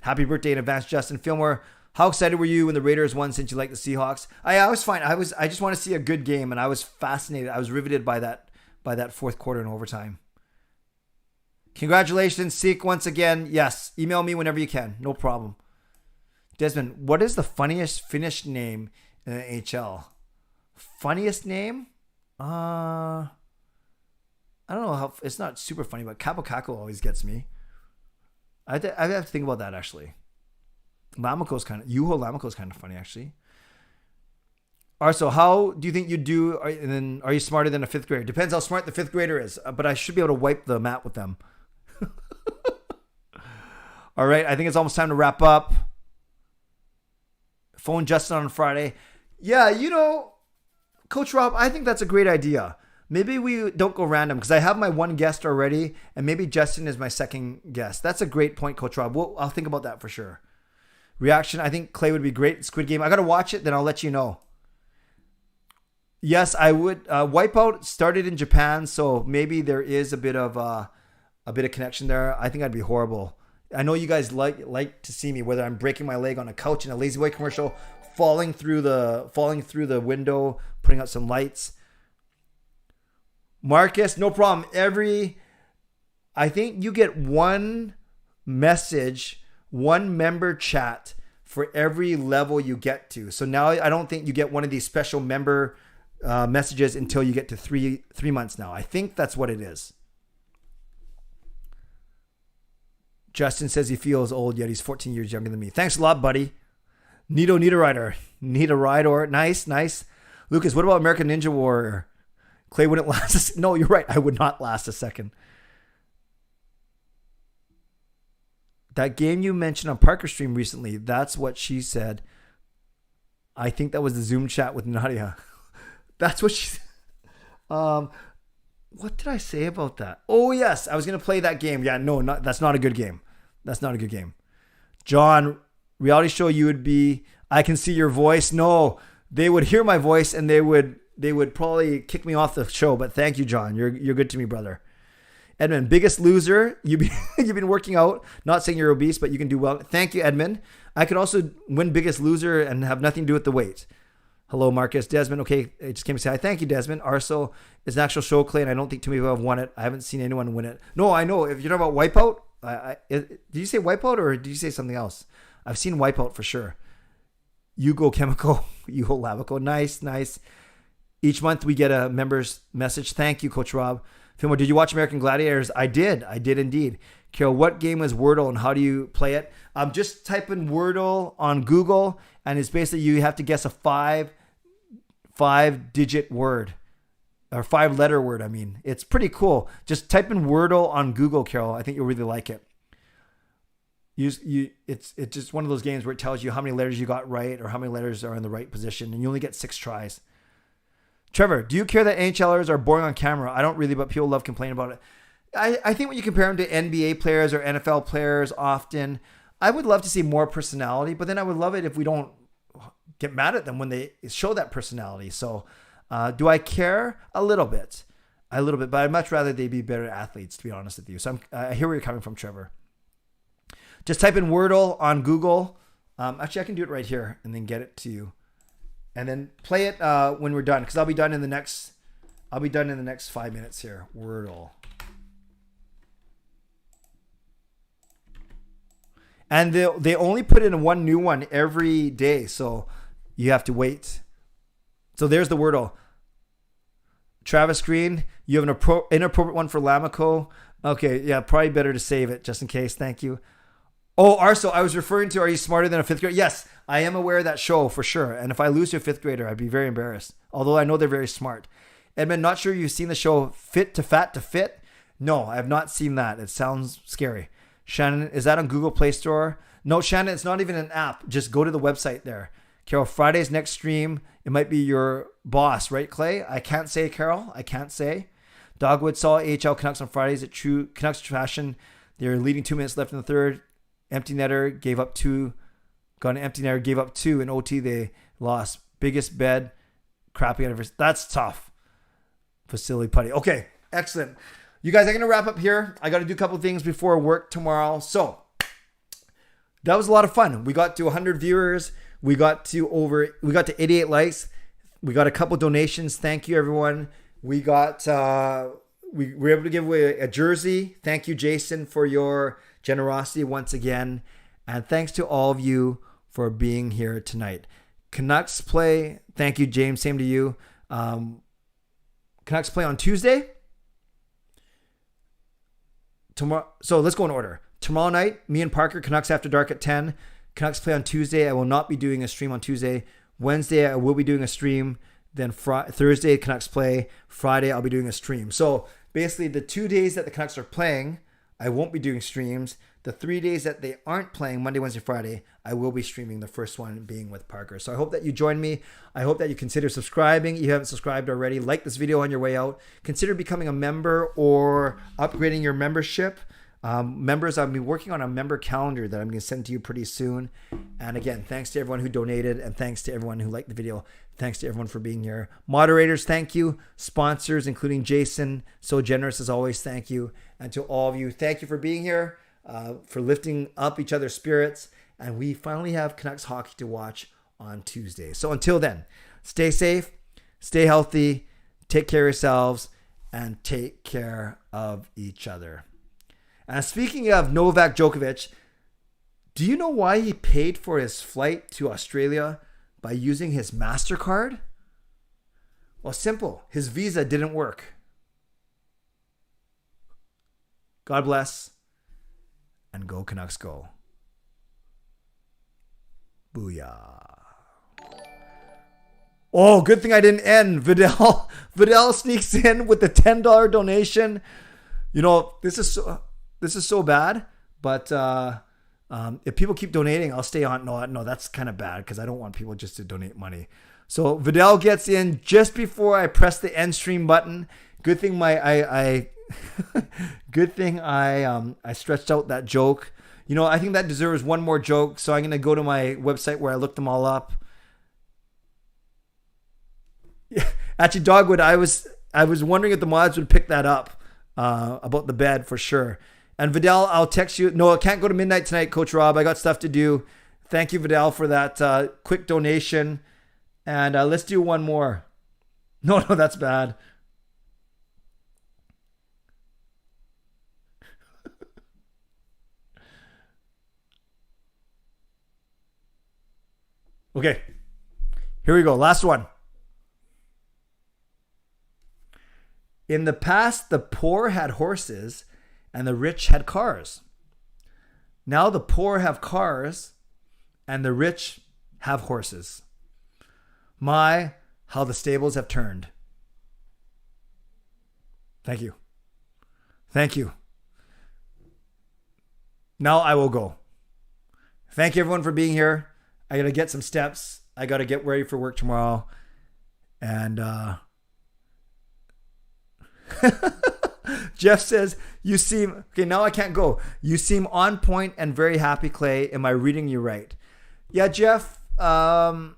Happy birthday in advance, Justin Fillmore. How excited were you when the Raiders won since you like the Seahawks? I was fine. I just want to see a good game, and I was fascinated. I was riveted by that fourth quarter and overtime. Congratulations, Seek, once again. Yes, email me whenever you can. No problem. Desmond, what is the funniest Finnish name in the NHL? Funniest name? I don't know how. It's not super funny, but Kapokako always gets me. I have to think about that, actually. Juho Lammikko is kind of funny, actually. Also, how do you think you do? And then, are you smarter than a 5th grader? Depends how smart the 5th grader is. But I should be able to wipe the mat with them. All right, I think it's almost time to wrap up. Phone Justin on Friday. Yeah, Coach Rob, I think that's a great idea. Maybe we don't go random because I have my one guest already, and maybe Justin is my second guest. That's a great point, Coach Rob. I'll think about that for sure. Reaction, I think Clay would be great. Squid Game. I got to watch it, then I'll let you know. Yes, I would. Wipeout started in Japan, so maybe there is a bit of connection there. I think I'd be horrible. I know you guys like to see me, whether I'm breaking my leg on a couch in a Lazy Boy commercial, falling through the window, putting out some lights. Marcus, no problem. I think you get one message, one member chat for every level you get to. So now I don't think you get one of these special member messages until you get to three months now. I think that's what it is. Justin says he feels old, yet he's 14 years younger than me. Thanks a lot, buddy. Nito Rider. Nita Rider. Nice. Lucas, what about American Ninja Warrior? Clay wouldn't last. No, you're right. I would not last a second. That game you mentioned on Parker Stream recently, that's what she said. I think that was the Zoom chat with Nadia. That's what she said. What did I say about that? Oh, yes. I was going to play that game. Yeah, no, that's not a good game. That's not a good game. John, reality show you would be, I can see your voice. No, they would hear my voice and they would probably kick me off the show. But thank you, John. You're good to me, brother. Edmund, Biggest Loser. You've been working out. Not saying you're obese, but you can do well. Thank you, Edmund. I could also win Biggest Loser and have nothing to do with the weight. Hello, Marcus. Desmond. Okay, I just came to say hi. Thank you, Desmond. Arso is an actual show, Clay, and I don't think too many people have won it. I haven't seen anyone win it. No, I know. If you're talking about Wipeout, did you say Wipeout or did you say something else? I've seen Wipeout for sure. You go Chemical. You go Lavico. Nice. Each month we get a member's message. Thank you, Coach Rob. Fillmore, did you watch American Gladiators? I did indeed. Carol, what game is Wordle and how do you play it? Just type in Wordle on Google and it's basically you have to guess a five-digit word or 5-letter word. I mean, it's pretty cool. Just type in Wordle on Google, Carol. I think you'll really like it. It's just one of those games where it tells you how many letters you got right or how many letters are in the right position, and you only get 6 tries. Trevor, do you care that NHLers are boring on camera? I don't really, but people love complaining about it. I think when you compare them to NBA players or NFL players often, I would love to see more personality, but then I would love it if we don't get mad at them when they show that personality. So do I care? A little bit, but I'd much rather they be better athletes, to be honest with you. So I hear where you're coming from, Trevor. Just type in Wordle on Google. Actually, I can do it right here and then get it to you. And then play it when we're done, because I'll be done in the next 5 minutes here. Wordle. And they only put in one new one every day, so you have to wait. So there's the Wordle. Travis Green, you have an inappropriate one for Lamico. Okay, yeah, probably better to save it just in case. Thank you. Oh, Arso, I was referring to, are you smarter than a 5th grader? Yes, I am aware of that show for sure. And if I lose to a 5th grader, I'd be very embarrassed. Although I know they're very smart. Edmund, not sure you've seen the show Fit to Fat to Fit? No, I have not seen that. It sounds scary. Shannon, is that on Google Play Store? No, Shannon, it's not even an app. Just go to the website there. Carol, Friday's next stream, it might be your boss, right, Clay? I can't say, Carol. I can't say. Dogwood saw AHL Canucks on Fridays at true Canucks fashion. They're leading 2 minutes left in the third. Empty netter gave up 2. Got an empty netter, gave up 2. In OT, they lost. Biggest bed, crappy anniversary. That's tough. Facility putty. Okay, excellent. You guys, I'm going to wrap up here. I got to do a couple of things before work tomorrow. So, that was a lot of fun. We got to 100 viewers. We got to 88 likes. We got a couple donations. Thank you, everyone. We got, we were able to give away a jersey. Thank you, Jason, for your generosity once again. And thanks to all of you for being here tonight. Canucks play. Thank you, James. Same to you. Canucks play on Tuesday. Tomorrow. So let's go in order. Tomorrow night, me and Parker, Canucks After Dark at 10. Canucks play on Tuesday. I will not be doing a stream on Tuesday. Wednesday, I will be doing a stream. Then Thursday, Canucks play. Friday, I'll be doing a stream. So basically, the 2 days that the Canucks are playing, I won't be doing streams. The 3 days that they aren't playing, Monday, Wednesday, Friday, I will be streaming, the first one being with Parker. So I hope that you join me. I hope that you consider subscribing. If you haven't subscribed already, like this video on your way out. Consider becoming a member or upgrading your membership. Members, I'll be working on a member calendar that I'm going to send to you pretty soon. And again, thanks to everyone who donated, and thanks to everyone who liked the video. Thanks to everyone for being here. Moderators, thank you. Sponsors, including Jason, so generous as always, thank you. And to all of you, thank you for being here, for lifting up each other's spirits. And we finally have Canucks hockey to watch on Tuesday. So until then, stay safe, stay healthy, take care of yourselves, and take care of each other. And speaking of Novak Djokovic, do you know why he paid for his flight to Australia by using his MasterCard? Well, simple. His visa didn't work. God bless, and go Canucks go. Booyah. Oh, good thing I didn't end. Vidal sneaks in with the $10 donation. You know, this is so bad, but if people keep donating, I'll stay on. No, that's kind of bad because I don't want people just to donate money. So Vidal gets in just before I press the end stream button. Good thing good thing I stretched out that joke. You know, I think that deserves one more joke, so I'm going to go to my website where I looked them all up. Actually, Dogwood, I was wondering if the mods would pick that up about the bed for sure. And Vidal, I'll text you. No, I can't go to midnight tonight, Coach Rob. I got stuff to do. Thank you, Vidal, for that quick donation. And let's do one more. No, that's bad. Okay, here we go. Last one. In the past, the poor had horses and the rich had cars. Now the poor have cars and the rich have horses. My, how the stables have turned. Thank you. Thank you. Now I will go. Thank you everyone for being here. I got to get some steps. I got to get ready for work tomorrow. And Jeff says, you seem, okay, now I can't go. You seem on point and very happy, Clay. Am I reading you right? Yeah, Jeff, I'm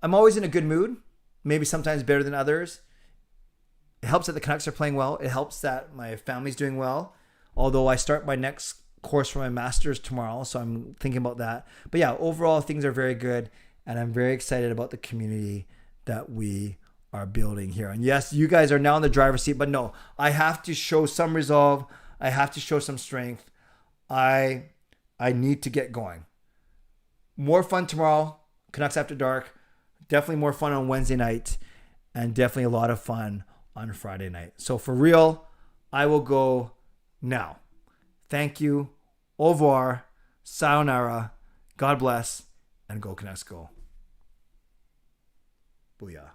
always in a good mood. Maybe sometimes better than others. It helps that the Canucks are playing well. It helps that my family's doing well. Although I start my next course for my master's tomorrow, so I'm thinking about that. But yeah, overall things are very good, and I'm very excited about the community that we are building here. And yes, you guys are now in the driver's seat, but no, I have to show some resolve. I have to show some strength. I need to get going. More fun tomorrow, Canucks After Dark. Definitely more fun on Wednesday night, and definitely a lot of fun on Friday night. So for real, I will go now. Thank you. Au revoir. Sayonara. God bless. And go Canucks go. Booyah.